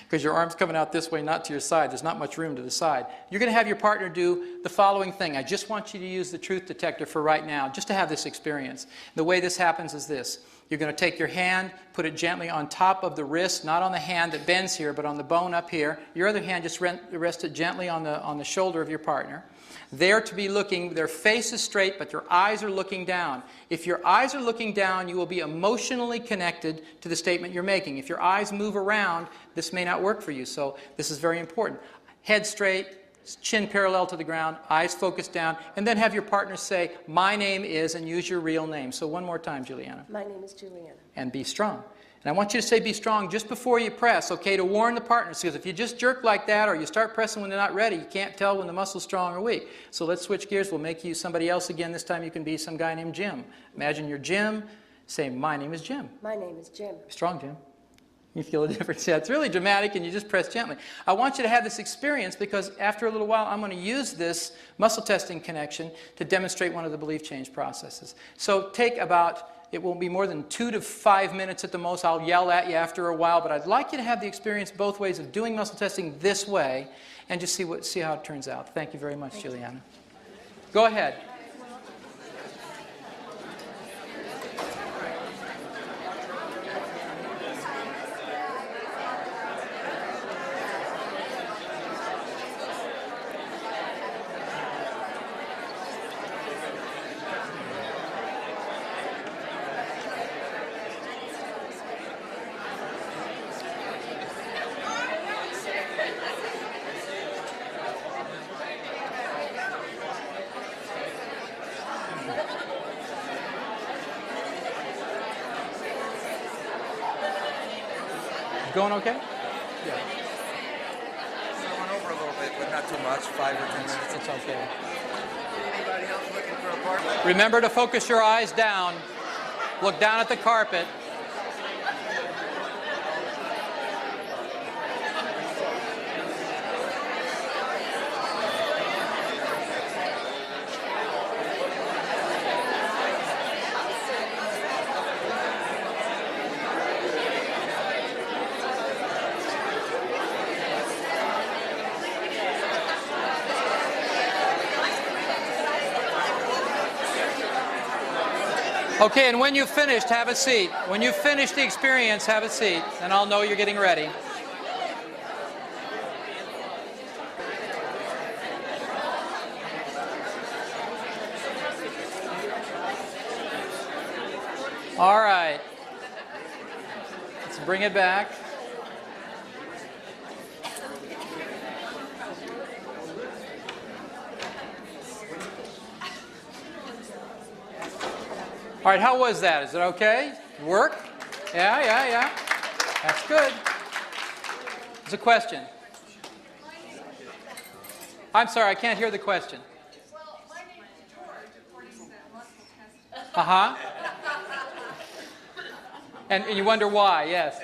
Because your arm's coming out this way, not to your side. There's not much room to the side. You're going to have your partner do the following thing. I just want you to use the truth detector for right now, just to have this experience. The way this happens is this. You're going to take your hand, put it gently on top of the wrist, not on the hand that bends here, but on the bone up here. Your other hand just rest it gently on the shoulder of your partner. They're to be looking, their face is straight, but their eyes are looking down. If your eyes are looking down, you will be emotionally connected to the statement you're making. If your eyes move around, this may not work for you. So this is very important. Head straight, chin parallel to the ground, eyes focused down, and then have your partner say, my name is, and use your real name. So one more time, Juliana.
My name is Juliana.
And be strong. And I want you to say be strong just before you press, okay, to warn the partners. Because if you just jerk like that or you start pressing when they're not ready, you can't tell when the muscle's strong or weak. So let's switch gears. We'll make you somebody else again. This time you can be some guy named Jim. Imagine you're Jim. Say, my name is Jim.
My name is Jim.
Strong, Jim. You feel the difference. Yeah, it's really dramatic and you just press gently. I want you to have this experience because after a little while I'm going to use this muscle testing connection to demonstrate one of the belief change processes. So take about, it won't be more than 2 to 5 minutes at the most. I'll yell at you after a while, but I'd like you to have the experience both ways of doing muscle testing this way and just see how it turns out. Thank you very much, Juliana. Go ahead. Going okay? Yeah.
I went over a little bit, but not too much, 5 or 10 minutes.
It's okay.
Anybody else looking for a partner?
Remember to focus your eyes down. Look down at the carpet. Okay, and when you've finished, have a seat. When you've finished the experience, have a seat, and I'll know you're getting ready. All right. Let's bring it back. All right, how was that? Is it okay? Work? Yeah. That's good. There's a question. I'm sorry, I can't hear the question.
Well, my name is George, according to that muscle test.
Uh-huh. And you wonder why, yes.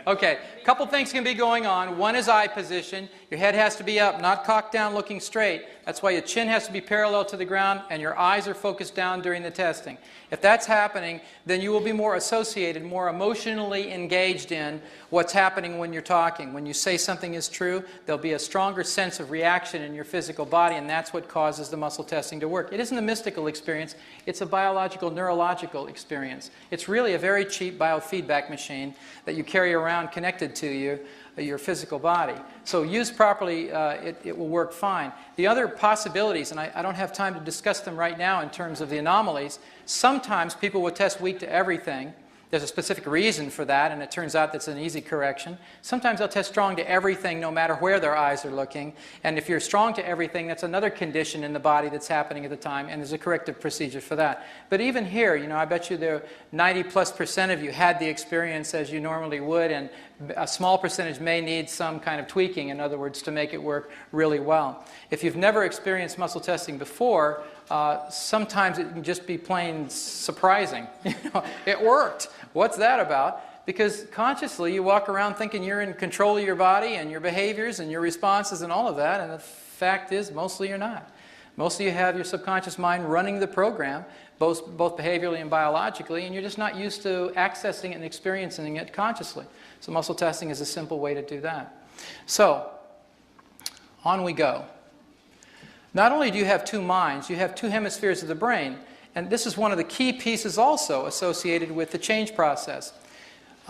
Okay, a couple things can be going on. One is eye position. Your head has to be up, not cocked down looking straight. That's why your chin has to be parallel to the ground and your eyes are focused down during the testing. If that's happening, then you will be more associated, more emotionally engaged in what's happening when you're talking. When you say something is true, there'll be a stronger sense of reaction in your physical body, and that's what causes the muscle testing to work. It isn't a mystical experience. It's a biological, neurological experience. It's really a very cheap biofeedback machine that you carry around connected to you, your physical body. So used properly, it will work fine. The other possibilities, and I don't have time to discuss them right now in terms of the anomalies, sometimes people will test weak to everything. There's a specific reason for that, and it turns out that's an easy correction. Sometimes they'll test strong to everything, no matter where their eyes are looking. And if you're strong to everything, that's another condition in the body that's happening at the time, and there's a corrective procedure for that. But even here, you know, I bet you there 90+% of you had the experience as you normally would, and a small percentage may need some kind of tweaking, in other words, to make it work really well. If you've never experienced muscle testing before, sometimes it can just be plain surprising. You know, it worked. What's that about? Because consciously you walk around thinking you're in control of your body and your behaviors and your responses and all of that, and the fact is mostly you're not. Mostly you have your subconscious mind running the program, both behaviorally and biologically, and you're just not used to accessing it and experiencing it consciously. So muscle testing is a simple way to do that. So, on we go. Not only do you have two minds, you have two hemispheres of the brain, and this is one of the key pieces also associated with the change process.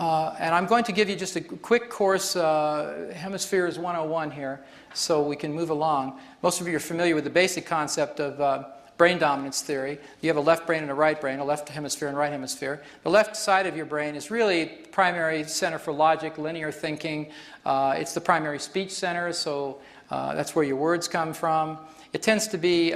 And I'm going to give you just a quick course, Hemispheres 101 here, so we can move along. Most of you are familiar with the basic concept of brain dominance theory. You have a left brain and a right brain, a left hemisphere and right hemisphere. The left side of your brain is really primary center for logic, linear thinking. It's the primary speech center, so that's where your words come from. It tends to be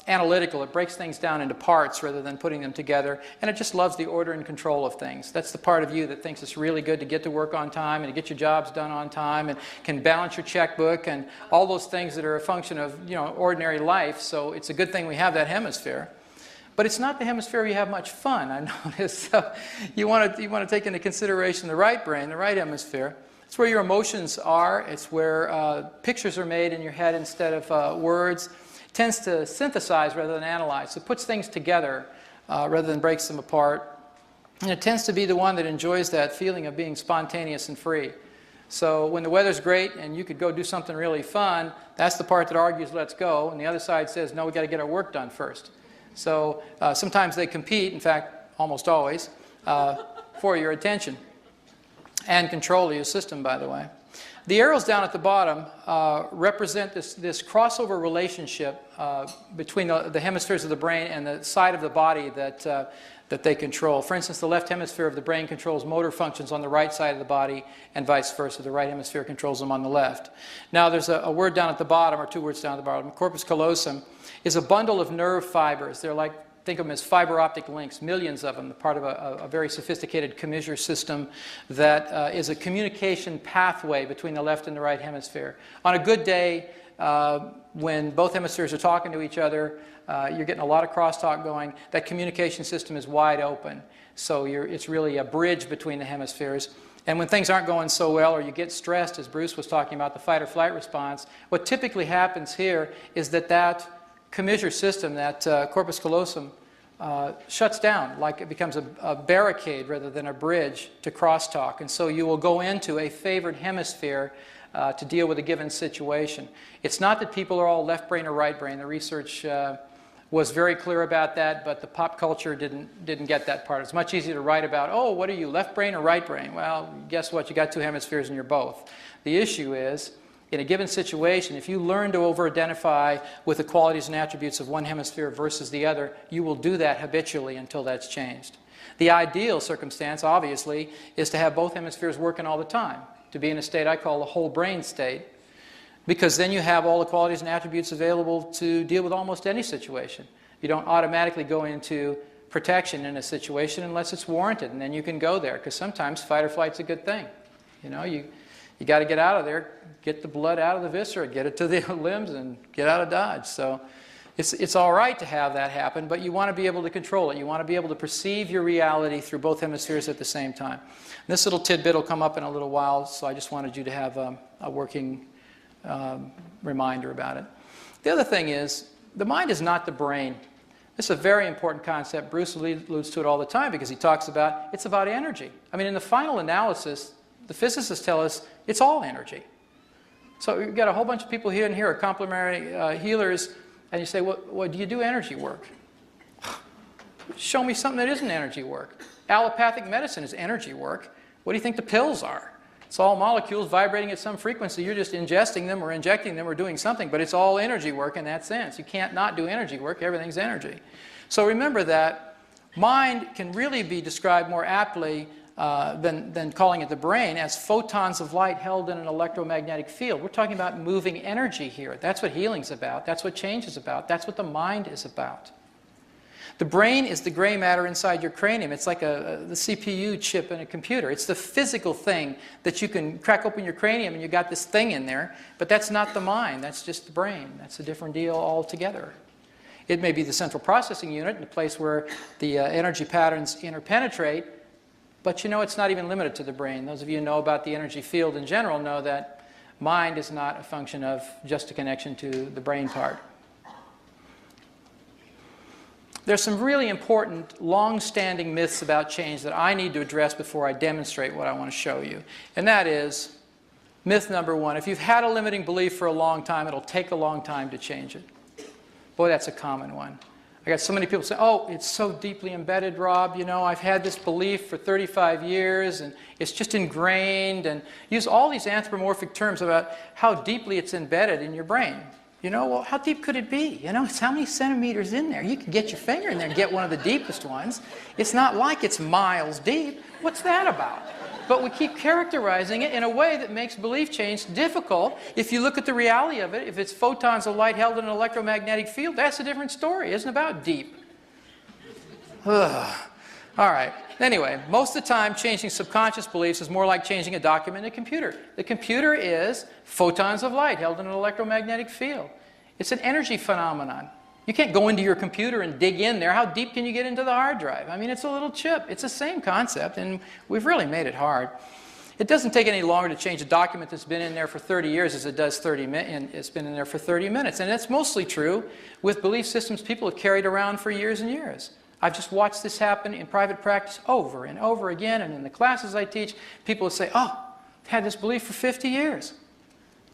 analytical. It breaks things down into parts rather than putting them together, and it just loves the order and control of things. That's the part of you that thinks it's really good to get to work on time and to get your jobs done on time and can balance your checkbook and all those things that are a function of, you know, ordinary life. So it's a good thing we have that hemisphere. But it's not the hemisphere where you have much fun, I notice. So you want to take into consideration the right brain, the right hemisphere. It's where your emotions are. It's where pictures are made in your head instead of words. It tends to synthesize rather than analyze. So it puts things together rather than breaks them apart. And it tends to be the one that enjoys that feeling of being spontaneous and free. So when the weather's great and you could go do something really fun, that's the part that argues, let's go. And the other side says, no, we've got to get our work done first. So sometimes they compete, in fact, almost always, for your attention and control of your system, by the way. The arrows down at the bottom represent this crossover relationship between the hemispheres of the brain and the side of the body that they control. For instance, the left hemisphere of the brain controls motor functions on the right side of the body, and vice versa. The right hemisphere controls them on the left. Now, there's a word down at the bottom, or two words down at the bottom. Corpus callosum is a bundle of nerve fibers. They're like, think of them as fiber optic links, millions of them, part of a very sophisticated commissure system that is a communication pathway between the left and the right hemisphere. On a good day, when both hemispheres are talking to each other, you're getting a lot of crosstalk going. That communication system is wide open. So it's really a bridge between the hemispheres. And when things aren't going so well, or you get stressed, as Bruce was talking about, the fight or flight response, what typically happens here is that commissure system, that corpus callosum, shuts down, like it becomes a barricade rather than a bridge to crosstalk. And so you will go into a favored hemisphere to deal with a given situation. It's not that people are all left brain or right brain. The research was very clear about that, but the pop culture didn't get that part. It's much easier to write about, oh, what are you, left brain or right brain? Well, guess what? You got two hemispheres and you're both. The issue is, in a given situation, if you learn to over-identify with the qualities and attributes of one hemisphere versus the other, you will do that habitually until that's changed. The ideal circumstance, obviously, is to have both hemispheres working all the time, to be in a state I call the whole brain state, because then you have all the qualities and attributes available to deal with almost any situation. You don't automatically go into protection in a situation unless it's warranted, and then you can go there, because sometimes fight or flight's a good thing. You know, You got to get out of there, get the blood out of the viscera, get it to the limbs, and get out of Dodge. So it's all right to have that happen, but you want to be able to control it. You want to be able to perceive your reality through both hemispheres at the same time. This little tidbit will come up in a little while, so I just wanted you to have a working reminder about it. The other thing is, the mind is not the brain. This is a very important concept. Bruce alludes to it all the time because he talks about it's about energy. I mean, in the final analysis, the physicists tell us it's all energy. So you've got a whole bunch of people here and here are complementary healers, and you say, well, do you do energy work? Show me something that isn't energy work. Allopathic medicine is energy work. What do you think the pills are? It's all molecules vibrating at some frequency. You're just ingesting them or injecting them or doing something, but it's all energy work in that sense. You can't not do energy work. Everything's energy. So remember that mind can really be described more aptly than calling it the brain as photons of light held in an electromagnetic field. We're talking about moving energy here. That's what healing's about. That's what change is about. That's what the mind is about. The brain is the gray matter inside your cranium. It's like the CPU chip in a computer. It's the physical thing that you can crack open your cranium and you got this thing in there, but that's not the mind. That's just the brain. That's a different deal altogether. It may be the central processing unit, the place where the energy patterns interpenetrate, but you know it's not even limited to the brain. Those of you who know about the energy field in general know that mind is not a function of just a connection to the brain part. There's some really important, long-standing myths about change that I need to address before I demonstrate what I want to show you. And that is, myth number one, if you've had a limiting belief for a long time, it'll take a long time to change it. Boy, that's a common one. I got so many people say, oh, it's so deeply embedded, Rob. You know, I've had this belief for 35 years, and it's just ingrained, and use all these anthropomorphic terms about how deeply it's embedded in your brain. You know, well, how deep could it be? You know, it's how many centimeters in there? You can get your finger in there and get one of the deepest ones. It's not like it's miles deep. What's that about? But we keep characterizing it in a way that makes belief change difficult. If you look at the reality of it, if it's photons of light held in an electromagnetic field, that's a different story. It isn't about deep. All right. Anyway, most of the time, changing subconscious beliefs is more like changing a document in a computer. The computer is photons of light held in an electromagnetic field. It's an energy phenomenon. You can't go into your computer and dig in there. How deep can you get into the hard drive? I mean, it's a little chip. It's the same concept, and we've really made it hard. It doesn't take any longer to change a document that's been in there for 30 years as it does it's been in there for 30 minutes. And that's mostly true with belief systems people have carried around for years and years. I've just watched this happen in private practice over and over again, and in the classes I teach, people will say, oh, I've had this belief for 50 years.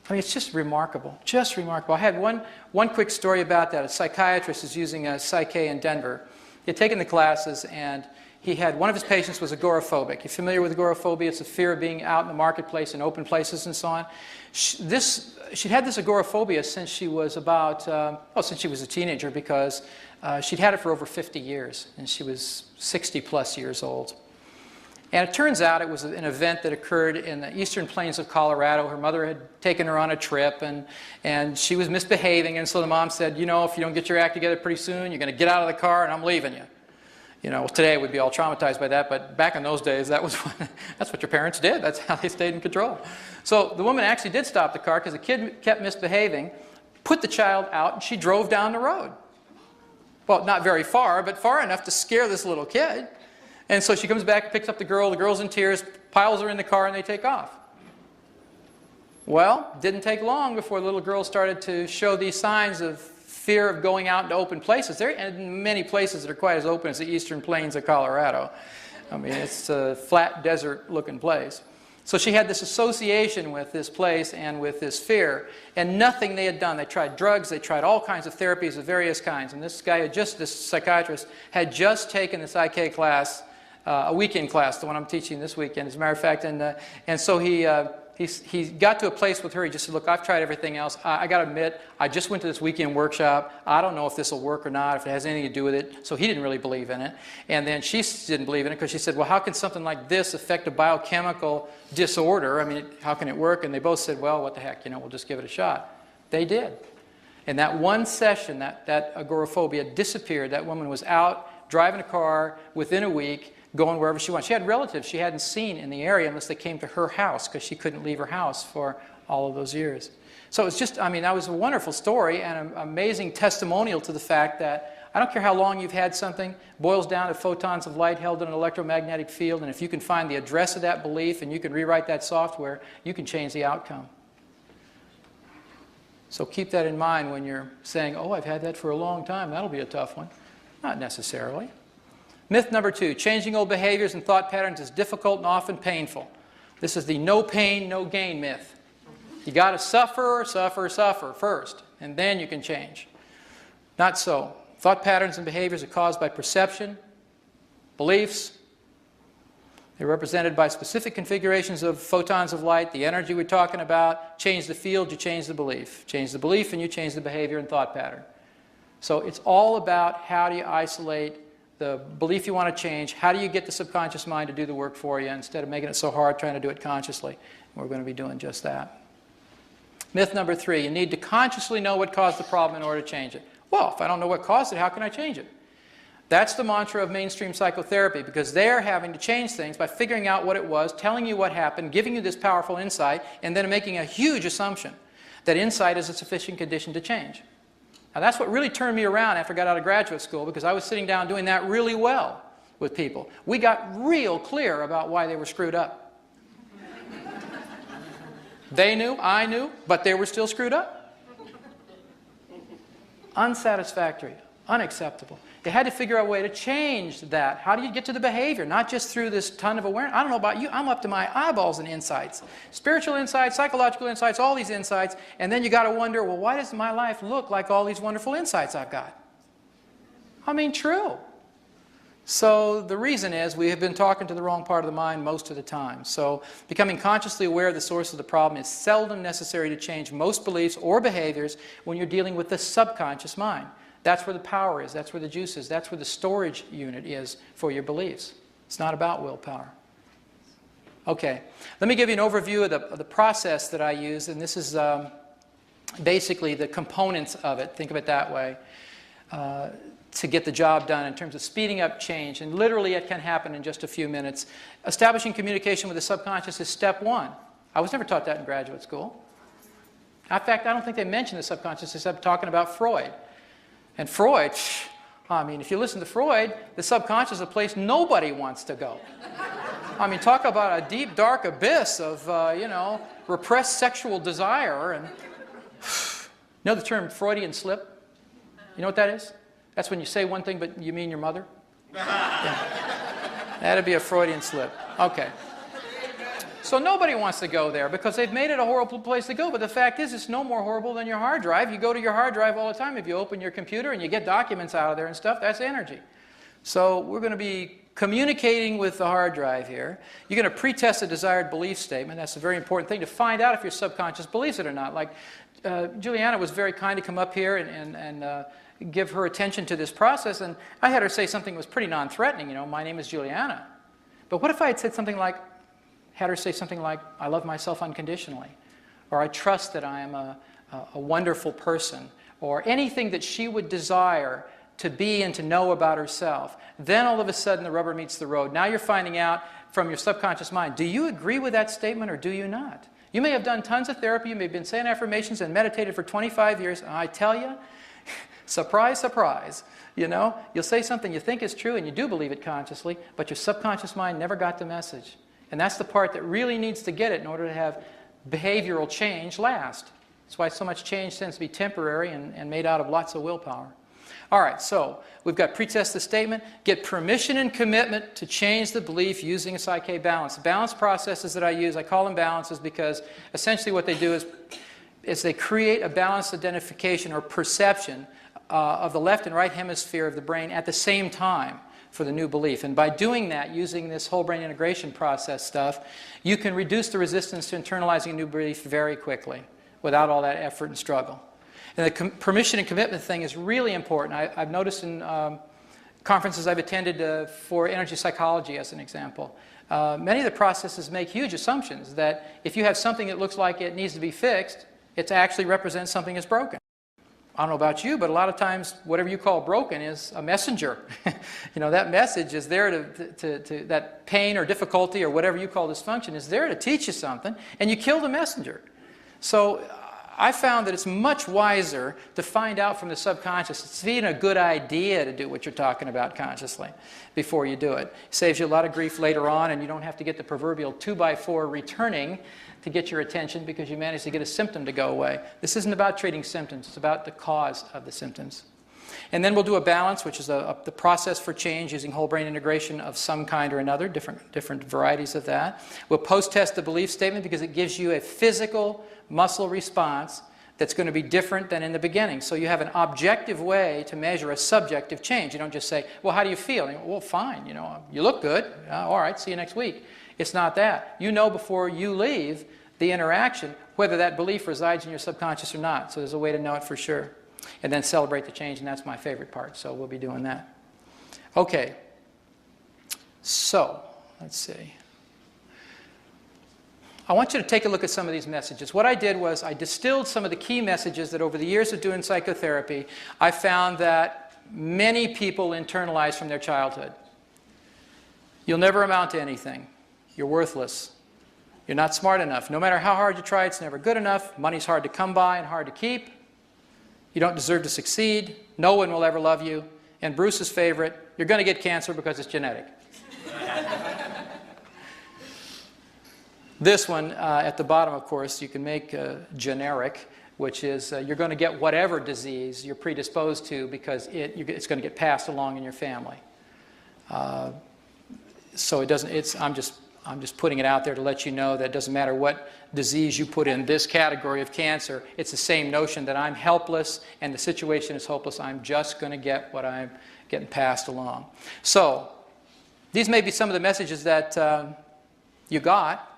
I mean, it's just remarkable, just remarkable. I had one quick story about that. A psychiatrist is using a PSYCH-K in Denver. He had taken the classes, and he had, one of his patients was agoraphobic. You familiar with agoraphobia? It's the fear of being out in the marketplace in open places and so on. She'd had this agoraphobia since she was about, since she was a teenager, because she'd had it for over 50 years, and she was 60 plus years old. And it turns out it was an event that occurred in the eastern plains of Colorado. Her mother had taken her on a trip, and she was misbehaving, and so the mom said, you know, if you don't get your act together pretty soon, you're going to get out of the car and I'm leaving you. You know, today we'd be all traumatized by that, but back in those days, that's what your parents did. That's how they stayed in control. So the woman actually did stop the car because the kid kept misbehaving, put the child out, and she drove down the road. Well, not very far, but far enough to scare this little kid. And so she comes back, picks up the girl's in tears, piles her in the car, and they take off. Well, didn't take long before the little girl started to show these signs of fear of going out into open places. There are many places that are quite as open as the eastern plains of Colorado. I mean, it's a flat desert-looking place. So she had this association with this place and with this fear, and nothing they had done. They tried drugs, they tried all kinds of therapies of various kinds, and this guy, this psychiatrist, had just taken this IK class, a weekend class, the one I'm teaching this weekend, as a matter of fact, and so he got to a place with her. He just said, look, I've tried everything else. I got to admit, I just went to this weekend workshop. I don't know if this will work or not, if it has anything to do with it. So he didn't really believe in it. And then she didn't believe in it because she said, well, how can something like this affect a biochemical disorder? I mean, how can it work? And they both said, well, what the heck, you know, we'll just give it a shot. They did. In that one session, that agoraphobia disappeared. That woman was out driving a car within a week, going wherever she wanted. She had relatives she hadn't seen in the area unless they came to her house because she couldn't leave her house for all of those years. So it was just, I mean, that was a wonderful story and an amazing testimonial to the fact that I don't care how long you've had something, it boils down to photons of light held in an electromagnetic field, and if you can find the address of that belief and you can rewrite that software, you can change the outcome. So keep that in mind when you're saying, oh, I've had that for a long time, that'll be a tough one. Not necessarily. Myth number 2, changing old behaviors and thought patterns is difficult and often painful. This is the no pain, no gain myth. You got to suffer, suffer, suffer first, and then you can change. Not so. Thought patterns and behaviors are caused by perception, beliefs. They're represented by specific configurations of photons of light, the energy we're talking about. Change the field, you change the belief. Change the belief, and you change the behavior and thought pattern. So it's all about how do you isolate the belief you want to change, how do you get the subconscious mind to do the work for you instead of making it so hard trying to do it consciously. And we're going to be doing just that. Myth number 3, you need to consciously know what caused the problem in order to change it. Well, if I don't know what caused it, how can I change it? That's the mantra of mainstream psychotherapy, because they're having to change things by figuring out what it was, telling you what happened, giving you this powerful insight, and then making a huge assumption that insight is a sufficient condition to change. Now that's what really turned me around after I got out of graduate school, because I was sitting down doing that really well with people. We got real clear about why they were screwed up. They knew, I knew, but they were still screwed up. Unsatisfactory, unacceptable. They had to figure out a way to change that. How do you get to the behavior? Not just through this ton of awareness. I don't know about you, I'm up to my eyeballs in insights. Spiritual insights, psychological insights, all these insights, and then you got to wonder, well, why does my life look like all these wonderful insights I've got? I mean, true. So the reason is we have been talking to the wrong part of the mind most of the time. So becoming consciously aware of the source of the problem is seldom necessary to change most beliefs or behaviors when you're dealing with the subconscious mind. That's where the power is, that's where the juice is, that's where the storage unit is for your beliefs. It's not about willpower. Okay, let me give you an overview of the process that I use, and this is basically the components of it, think of it that way. To get the job done in terms of speeding up change, and literally it can happen in just a few minutes. Establishing communication with the subconscious is step 1. I was never taught that in graduate school. In fact, I don't think they mentioned the subconscious except talking about Freud. And Freud, I mean, if you listen to Freud, the subconscious is a place nobody wants to go. I mean, talk about a deep, dark abyss of, you know, repressed sexual desire. And you know the term Freudian slip? You know what that is? That's when you say one thing, but you mean your mother? Yeah. That'd be a Freudian slip. Okay. So nobody wants to go there because they've made it a horrible place to go. But the fact is, it's no more horrible than your hard drive. You go to your hard drive all the time. If you open your computer and you get documents out of there and stuff, that's energy. So we're going to be communicating with the hard drive here. You're going to pretest a desired belief statement. That's a very important thing to find out if your subconscious believes it or not. Like Juliana was very kind to come up here and give her attention to this process, and I had her say something that was pretty non-threatening, you know, my name is Juliana. But what if I had said something like, had her say something like, I love myself unconditionally, or I trust that I am a wonderful person, or anything that she would desire to be and to know about herself. Then all of a sudden the rubber meets the road. Now you're finding out from your subconscious mind, do you agree with that statement or do you not? You may have done tons of therapy, you may have been saying affirmations and meditated for 25 years, and I tell you, surprise, surprise, you know, you'll say something you think is true and you do believe it consciously, but your subconscious mind never got the message. And that's the part that really needs to get it in order to have behavioral change last. That's why so much change tends to be temporary and made out of lots of willpower. All right, so we've got pretest the statement, get permission and commitment to change the belief using a PSYCH-K balance. The balance processes that I use, I call them balances because essentially what they do is they create a balanced identification or perception of the left and right hemisphere of the brain at the same time for the new belief. And by doing that, using this whole brain integration process stuff, you can reduce the resistance to internalizing a new belief very quickly without all that effort and struggle. And the permission and commitment thing is really important. I've noticed in conferences I've attended for energy psychology, as an example, many of the processes make huge assumptions that if you have something that looks like it needs to be fixed, it actually represents something that's broken. I don't know about you, but a lot of times whatever you call broken is a messenger. You know, that message is there to that pain or difficulty or whatever you call dysfunction is there to teach you something, and you kill the messenger. So I found that it's much wiser to find out from the subconscious. It's even a good idea to do what you're talking about consciously before you do it. It saves you a lot of grief later on, and you don't have to get the proverbial 2x4 returning to get your attention because you managed to get a symptom to go away. This isn't about treating symptoms. It's about the cause of the symptoms. And then we'll do a balance, which is the process for change using whole brain integration of some kind or another, different varieties of that. We'll post-test the belief statement because it gives you a physical muscle response that's going to be different than in the beginning. So you have an objective way to measure a subjective change. You don't just say, well, how do you feel? And you go, well, fine, you know, you look good. All right, see you next week. It's not that. You know before you leave the interaction whether that belief resides in your subconscious or not. So there's a way to know it for sure. And then celebrate the change, and that's my favorite part. So we'll be doing that. Okay. So, let's see. I want you to take a look at some of these messages. What I did was I distilled some of the key messages that over the years of doing psychotherapy, I found that many people internalize from their childhood. You'll never amount to anything. You're worthless. You're not smart enough. No matter how hard you try, it's never good enough. Money's hard to come by and hard to keep. You don't deserve to succeed. No one will ever love you. And Bruce's favorite, you're going to get cancer because it's genetic. This one, at the bottom, of course, you can make generic, which is you're going to get whatever disease you're predisposed to because it's going to get passed along in your family. So it doesn't. I'm just putting it out there to let you know that it doesn't matter what disease you put in this category of cancer. It's the same notion that I'm helpless and the situation is hopeless. I'm just going to get what I'm getting passed along. So these may be some of the messages that you got.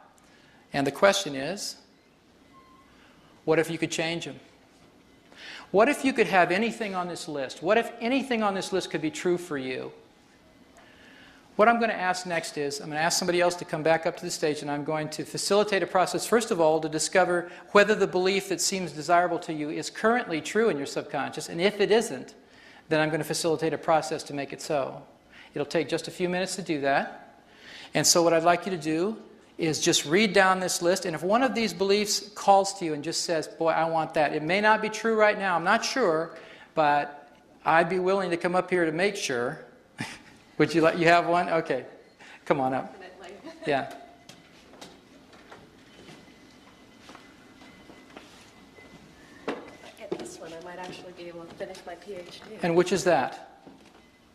And the question is, what if you could change them? What if you could have anything on this list? What if anything on this list could be true for you? What I'm going to ask next is, I'm going to ask somebody else to come back up to the stage, and I'm going to facilitate a process, first of all, to discover whether the belief that seems desirable to you is currently true in your subconscious, and if it isn't, then I'm going to facilitate a process to make it so. It'll take just a few minutes to do that. And so what I'd like you to do is just read down this list, and if one of these beliefs calls to you and just says, boy, I want that. It may not be true right now, I'm not sure, but I'd be willing to come up here to make sure. Would you like, you have one? Okay, come on up. Yeah.
Get this one. I might actually be able to finish my PhD.
And which is that?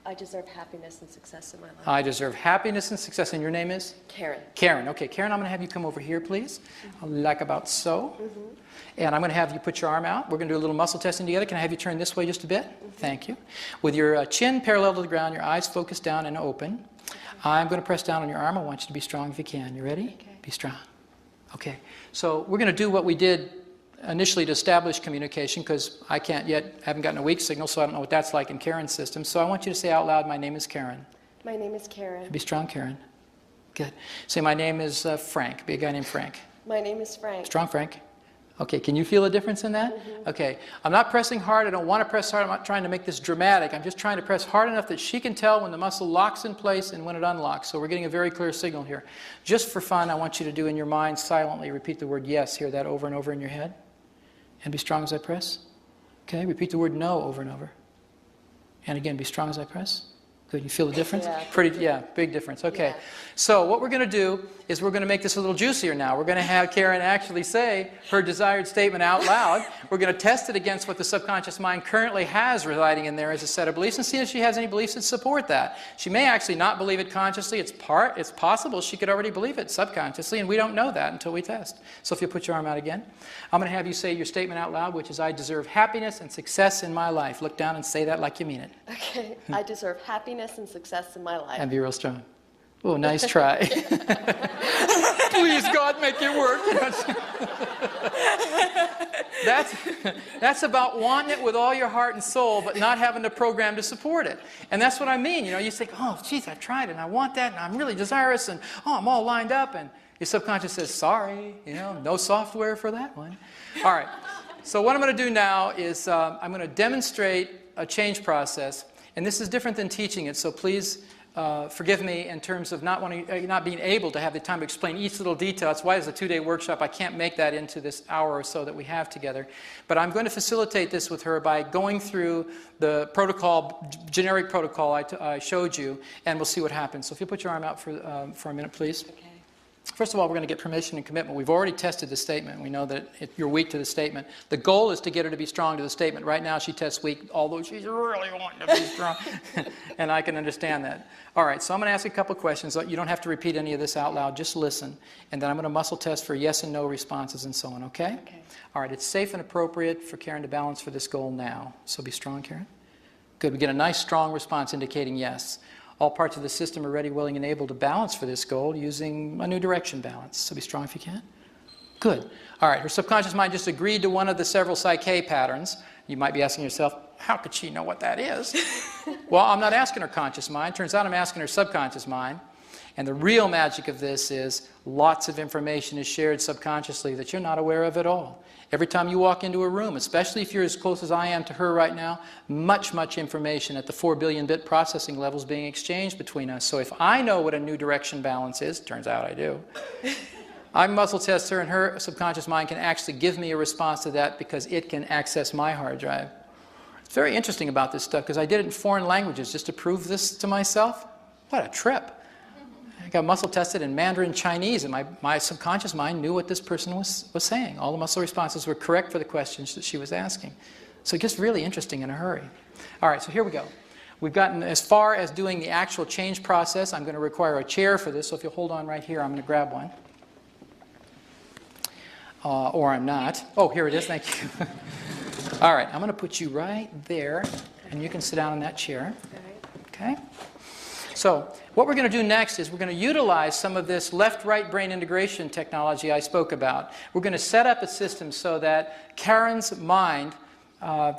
I deserve happiness and success in my life.
I deserve happiness and success. And your name is?
Karen.
Karen. Okay, Karen, I'm going to have you come over here, please. Like about so. And I'm going to have you put your arm out. We're going to do a little muscle testing together. Can I have you turn this way just a bit? Thank you. With your chin parallel to the ground, your eyes focused down and open. I'm going to press down on your arm. I want you to be strong if you can. You ready?
Okay.
Be strong. Okay. So we're going to do what we did initially to establish communication, because I haven't gotten a weak signal, so I don't know what that's like in Karen's system. So I want you to say out loud, my name is Karen.
My name is Karen.
Be strong, Karen. Good. Say, my name is Frank. Be a guy named Frank.
My name is Frank.
Strong, Frank. Okay, can you feel a difference in that? Okay, I'm not pressing hard. I don't want to press hard. I'm not trying to make this dramatic. I'm just trying to press hard enough that she can tell when the muscle locks in place and when it unlocks. So we're getting a very clear signal here. Just for fun, I want you to do in your mind silently, repeat the word yes. Hear that over and over in your head. And be strong as I press. Okay, repeat the word no over and over. And again, be strong as I press. Good, you feel the difference?
Yeah.
Big difference. Okay,
Yeah.
so what we're going to do is we're going to make this a little juicier now. We're going to have Karen actually say her desired statement out loud. We're going to test it against what the subconscious mind currently has residing in there as a set of beliefs and see if she has any beliefs that support that. She may actually not believe it consciously. It's possible she could already believe it subconsciously, and we don't know that until we test. So if you'll put your arm out again. I'm going to have you say your statement out loud, which is, I deserve happiness and success in my life. Look down and say that like you mean it.
Okay. I deserve happiness and success in my life.
And be real strong. Oh, nice try. Please, God, make it work. That's about wanting it with all your heart and soul, but not having the program to support it. And that's what I mean. You know, you think, oh, geez, I've tried it, and I want that, and I'm really desirous, and oh, I'm all lined up, and your subconscious says, sorry, you know, no software for that one. All right. So what I'm going to do now is I'm going to demonstrate a change process. And this is different than teaching it, so please forgive me in terms of not being able to have the time to explain each little detail. That's why it's a 2-day workshop. I can't make that into this hour or so that we have together. But I'm going to facilitate this with her by going through the protocol, generic protocol I showed you, and we'll see what happens. So if you put your arm out for a minute, please.
Okay.
First of all, we're going to get permission and commitment. We've already tested the statement. We know that you're weak to the statement. The goal is to get her to be strong to the statement. Right now, she tests weak, although she's really wanting to be strong. And I can understand that. All right, so I'm going to ask a couple of questions. You don't have to repeat any of this out loud. Just listen. And then I'm going to muscle test for yes and no responses and so on, okay?
Okay.
All right, it's safe and appropriate for Karen to balance for this goal now. So be strong, Karen. Good. We get a nice, strong response indicating yes. All parts of the system are ready, willing, and able to balance for this goal using a new direction balance. So be strong if you can. Good. All right, her subconscious mind just agreed to one of the several PSYCH-K patterns. You might be asking yourself, how could she know what that is? Well, I'm not asking her conscious mind. Turns out I'm asking her subconscious mind. And the real magic of this is lots of information is shared subconsciously that you're not aware of at all. Every time you walk into a room, especially if you're as close as I am to her right now, much information at the 4 billion bit processing level is being exchanged between us. So if I know what a new direction balance is, turns out I do, I muscle test her and her subconscious mind can actually give me a response to that because it can access my hard drive. It's very interesting about this stuff because I did it in foreign languages just to prove this to myself. What a trip. I got muscle tested in Mandarin Chinese, and my subconscious mind knew what this person was saying. All the muscle responses were correct for the questions that she was asking. So it gets really interesting in a hurry. All right, so here we go. We've gotten as far as doing the actual change process. I'm going to require a chair for this, so if you'll hold on right here, I'm going to grab one. Or I'm not. Oh, here it is. Thank you. All right, I'm going to put you right there, and you can sit down in that chair. Okay? So what we're going to do next is we're going to utilize some of this left-right brain integration technology I spoke about. We're going to set up a system so that Karen's mind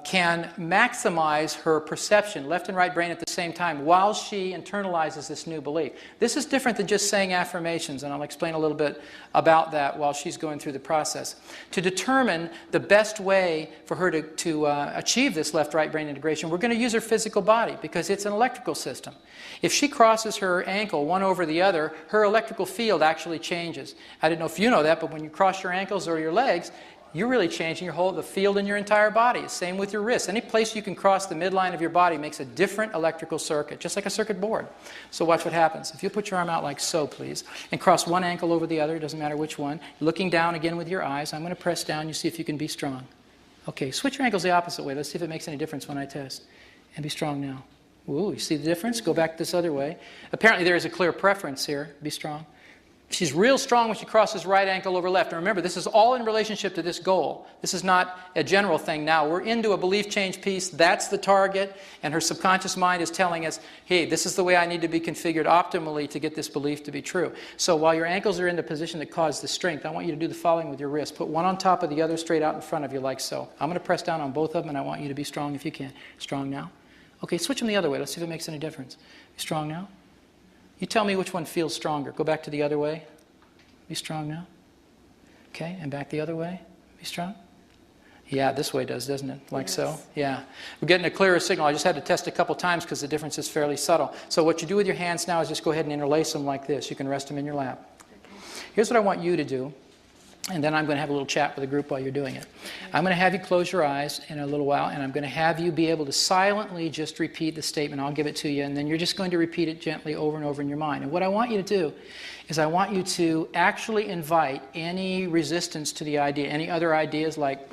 can maximize her perception, left and right brain at the same time, while she internalizes this new belief. This is different than just saying affirmations, and I'll explain a little bit about that while she's going through the process. To determine the best way for her to achieve this left-right brain integration, we're going to use her physical body because it's an electrical system. If she crosses her ankle one over the other, her electrical field actually changes. I don't know if you know that, but when you cross your ankles or your legs, you're really changing the field in your entire body. Same with your wrists. Any place you can cross the midline of your body makes a different electrical circuit, just like a circuit board. So watch what happens. If you put your arm out like so, please, and cross one ankle over the other, doesn't matter which one, looking down again with your eyes, I'm going to press down, you see if you can be strong. Okay, switch your ankles the opposite way. Let's see if it makes any difference when I test. And be strong now. Ooh, you see the difference? Go back this other way. Apparently there is a clear preference here. Be strong. She's real strong when she crosses right ankle over left. And remember, this is all in relationship to this goal. This is not a general thing now. We're into a belief change piece. That's the target. And her subconscious mind is telling us, hey, this is the way I need to be configured optimally to get this belief to be true. So while your ankles are in the position that caused the strength, I want you to do the following with your wrist. Put one on top of the other straight out in front of you like so. I'm going to press down on both of them, and I want you to be strong if you can. Strong now. Okay, switch them the other way. Let's see if it makes any difference. Be strong now. You tell me which one feels stronger. Go back to the other way. Be strong now. Okay, and back the other way. Be strong. Yeah, this way does, doesn't it? Like yes. So. Yeah. We're getting a clearer signal. I just had to test a couple times because the difference is fairly subtle. So what you do with your hands now is just go ahead and interlace them like this. You can rest them in your lap. Okay. Here's what I want you to do. And then I'm going to have a little chat with the group while you're doing it. I'm going to have you close your eyes in a little while, and I'm going to have you be able to silently just repeat the statement. I'll give it to you, and then you're just going to repeat it gently over and over in your mind. And what I want you to do is I want you to actually invite any resistance to the idea, any other ideas like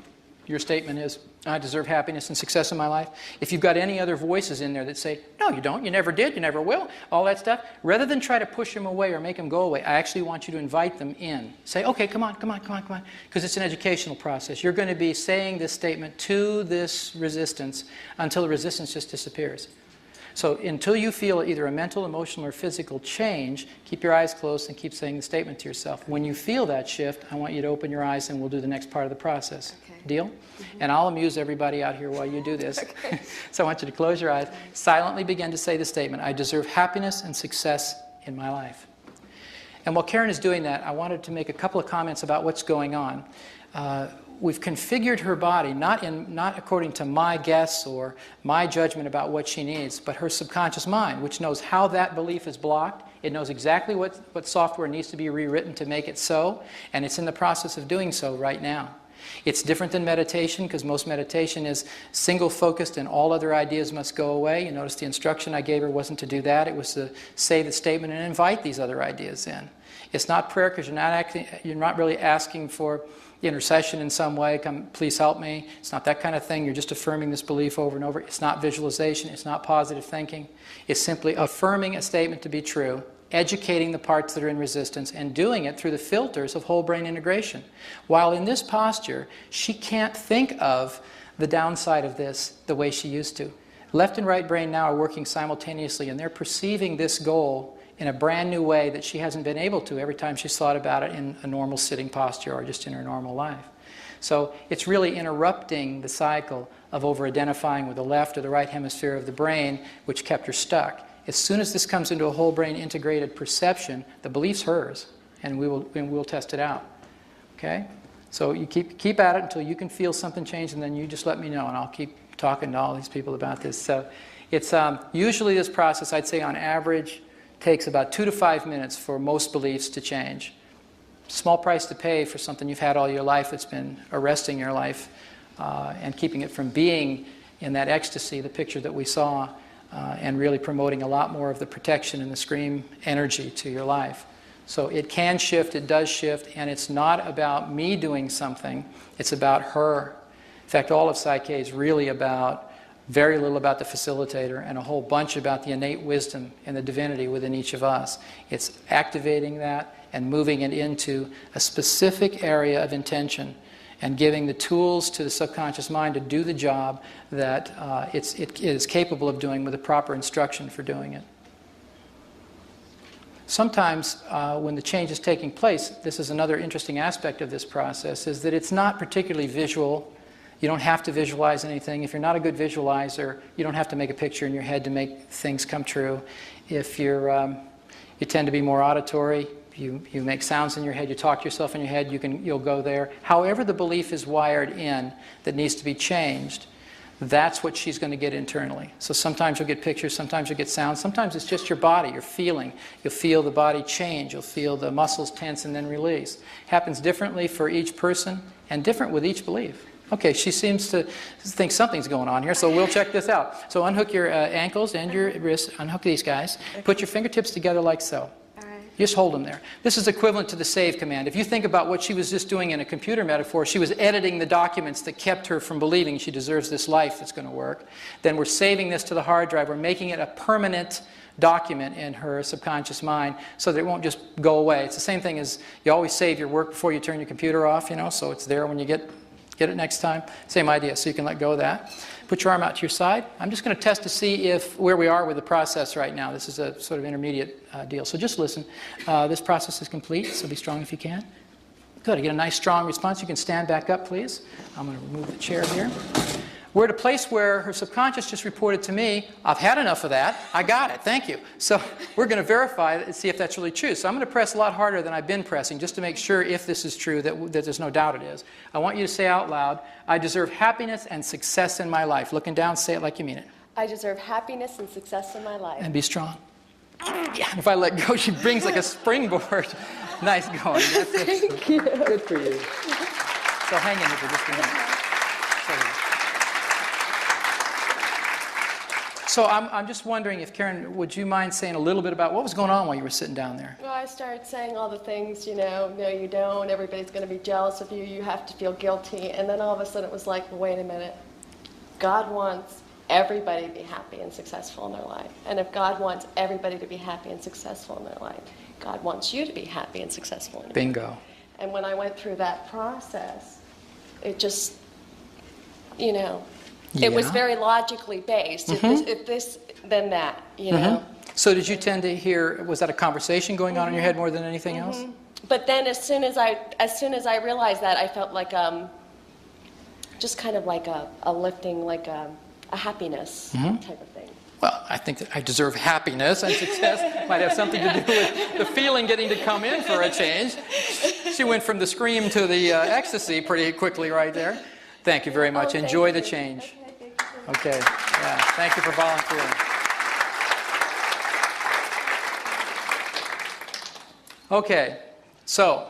your statement is, I deserve happiness and success in my life. If you've got any other voices in there that say, no, you don't, you never did, you never will, all that stuff, rather than try to push them away or make them go away, I actually want you to invite them in. Say, okay, come on, because it's an educational process. You're going to be saying this statement to this resistance until the resistance just disappears. So until you feel either a mental, emotional, or physical change, keep your eyes closed and keep saying the statement to yourself. When you feel that shift, I want you to open your eyes and we'll do the next part of the process.
Okay.
Deal? Mm-hmm. And I'll amuse everybody out here while you do this. Okay. So I want you to close your eyes, silently begin to say the statement, I deserve happiness and success in my life. And while Karen is doing that, I wanted to make a couple of comments about what's going on. we've configured her body, not according to my guess or my judgment about what she needs, but her subconscious mind, which knows how that belief is blocked. It knows exactly what software needs to be rewritten to make it so, and it's in the process of doing so right now. It's different than meditation, because most meditation is single-focused and all other ideas must go away. You notice the instruction I gave her wasn't to do that. It was to say the statement and invite these other ideas in. It's not prayer, because you're not really asking for intercession in some way. Come, please help me. It's not that kind of thing. You're just affirming this belief over and over. It's not visualization. It's not positive thinking. It's simply affirming a statement to be true, educating the parts that are in resistance, and doing it through the filters of whole brain integration. While in this posture, she can't think of the downside of this the way she used to. Left and right brain now are working simultaneously, and they're perceiving this goal in a brand new way that she hasn't been able to every time she's thought about it in a normal sitting posture or just in her normal life. So it's really interrupting the cycle of over-identifying with the left or the right hemisphere of the brain, which kept her stuck. As soon as this comes into a whole brain integrated perception, the belief's hers, and we'll test it out. Okay? So you keep at it until you can feel something change, and then you just let me know, and I'll keep talking to all these people about this. So it's usually this process, I'd say on average, takes about 2 to 5 minutes for most beliefs to change. Small price to pay for something you've had all your life that's been arresting your life and keeping it from being in that ecstasy, the picture that we saw, and really promoting a lot more of the protection and the scream energy to your life. So it can shift, it does shift, and it's not about me doing something, it's about her. In fact, all of PSYCH-K is really about very little about the facilitator and a whole bunch about the innate wisdom and the divinity within each of us. It's activating that and moving it into a specific area of intention and giving the tools to the subconscious mind to do the job that it is capable of doing with the proper instruction for doing it. Sometimes when the change is taking place, this is another interesting aspect of this process, is that it's not particularly visual. You don't have to visualize anything. If you're not a good visualizer, you don't have to make a picture in your head to make things come true. If you tend to be more auditory, you make sounds in your head, you talk to yourself in your head, you'll go there. However the belief is wired in that needs to be changed, that's what she's going to get internally. So sometimes you'll get pictures, sometimes you'll get sounds, sometimes it's just your body, you're feeling. You'll feel the body change, you'll feel the muscles tense and then release. It happens differently for each person and different with each belief. Okay, she seems to think something's going on here, so we'll check this out. So unhook your ankles and your wrists, unhook these guys. Put your fingertips together like so.
All right.
Just hold them there. This is equivalent to the save command. If you think about what she was just doing in a computer metaphor, she was editing the documents that kept her from believing she deserves this life that's going to work. Then we're saving this to the hard drive. We're making it a permanent document in her subconscious mind so that it won't just go away. It's the same thing as you always save your work before you turn your computer off, so it's there when you get it next time. Same idea, so you can let go of that. Put your arm out to your side. I'm just going to test to see where we are with the process right now. This is a sort of intermediate deal. So just listen. This process is complete, so be strong if you can. Good, I get a nice strong response. You can stand back up, please. I'm going to remove the chair here. We're at a place where her subconscious just reported to me, I've had enough of that, I got it, thank you. So we're going to verify and see if that's really true. So I'm going to press a lot harder than I've been pressing just to make sure if this is true, that there's no doubt it is. I want you to say out loud, I deserve happiness and success in my life. Looking down, say it like you mean it.
I deserve happiness and success in my life.
And be strong. Yeah, if I let go, she brings like a springboard. Nice going. That's
Thank you.
Good for you. So hang in here for just a minute. So I'm just wondering if, Karen, would you mind saying a little bit about what was going on while you were sitting down there?
Well, I started saying all the things, no, you don't, everybody's going to be jealous of you, you have to feel guilty, and then all of a sudden it was like, wait a minute, God wants everybody to be happy and successful in their life. And if God wants everybody to be happy and successful in their life, God wants you to be happy and successful in your life.
Bingo.
And when I went through that process, it just, it was very logically based. If this, then that,
So did you tend to hear, was that a conversation going on in your head more than anything else?
But then as soon as I realized that, I felt like just kind of like a lifting, like a happiness type of thing.
Well, I think that I deserve happiness and success. Might have something to do with the feeling getting to come in for a change. She went from the scream to the ecstasy pretty quickly right there. Thank you very much.
Oh, thank
Enjoy the
you.
change.
Okay, thank you.
Okay. Yeah. Thank you for volunteering. Okay. So,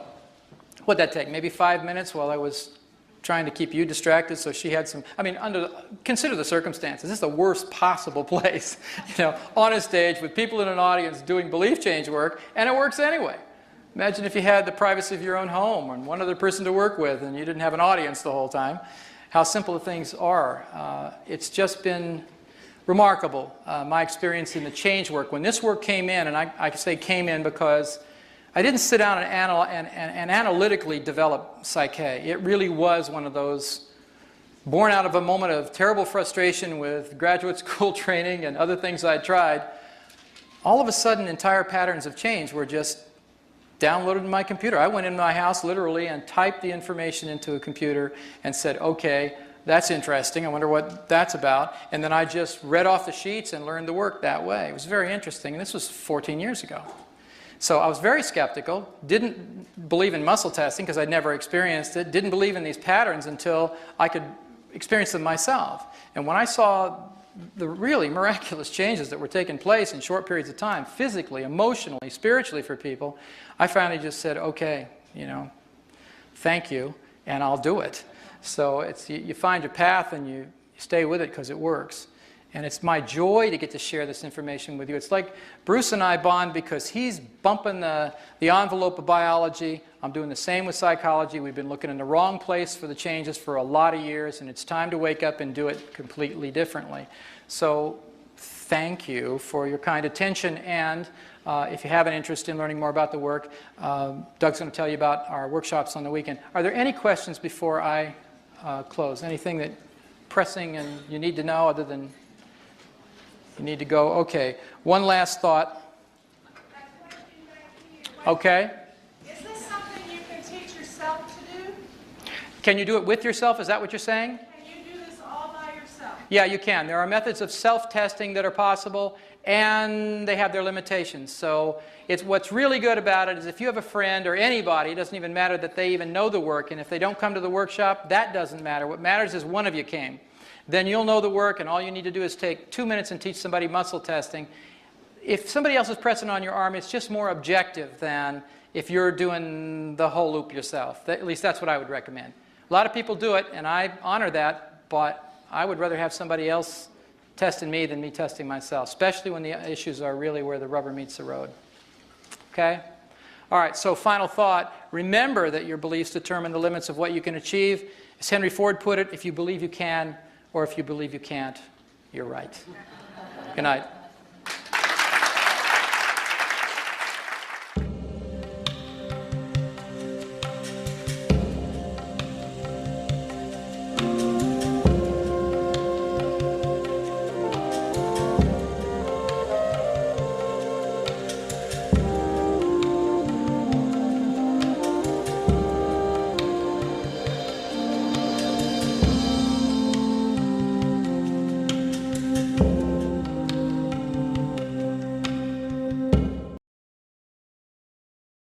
what'd that take? Maybe 5 minutes while I was trying to keep you distracted, so she had some, I mean, consider the circumstances. This is the worst possible place, on a stage with people in an audience doing belief change work, and it works anyway. Imagine if you had the privacy of your own home and one other person to work with, and you didn't have an audience the whole time. How simple things are. It's just been remarkable, my experience in the change work. When this work came in, and I say came in because I didn't sit down and analytically develop PSYCH-K. It really was one of those born out of a moment of terrible frustration with graduate school training and other things I'd tried. All of a sudden, entire patterns of change were just downloaded in my computer. I went in my house literally and typed the information into a computer and said, okay, that's interesting. I wonder what that's about. And then I just read off the sheets and learned the work that way. It was very interesting. And this was 14 years ago. So I was very skeptical, didn't believe in muscle testing because I'd never experienced it, didn't believe in these patterns until I could experience them myself. And when I saw the really miraculous changes that were taking place in short periods of time, physically, emotionally, spiritually for people, I finally just said, okay, thank you, and I'll do it. So it's, you find your path and you stay with it because it works. And it's my joy to get to share this information with you. It's like Bruce and I bond because he's bumping the envelope of biology. I'm doing the same with psychology. We've been looking in the wrong place for the changes for a lot of years, and it's time to wake up and do it completely differently. So thank you for your kind attention, and if you have an interest in learning more about the work, Doug's going to tell you about our workshops on the weekend. Are there any questions before I close? Anything that pressing and you need to know other than you need to go? Okay. One last thought. Okay.
Is this something you can teach yourself to do?
Can you do it with yourself? Is that what you're saying?
Can you do this all by yourself?
Yeah, you can. There are methods of self-testing that are possible, and they have their limitations. So what's really good about it is if you have a friend or anybody, it doesn't even matter that they even know the work, and if they don't come to the workshop, that doesn't matter. What matters is one of you came. Then you'll know the work, and all you need to do is take 2 minutes and teach somebody muscle testing. If somebody else is pressing on your arm, it's just more objective than if you're doing the whole loop yourself. At least that's what I would recommend. A lot of people do it, and I honor that, but I would rather have somebody else testing me than me testing myself, especially when the issues are really where the rubber meets the road. Okay? All right, so final thought. Remember that your beliefs determine the limits of what you can achieve. As Henry Ford put it, if you believe you can, or if you believe you can't, you're right. Good night.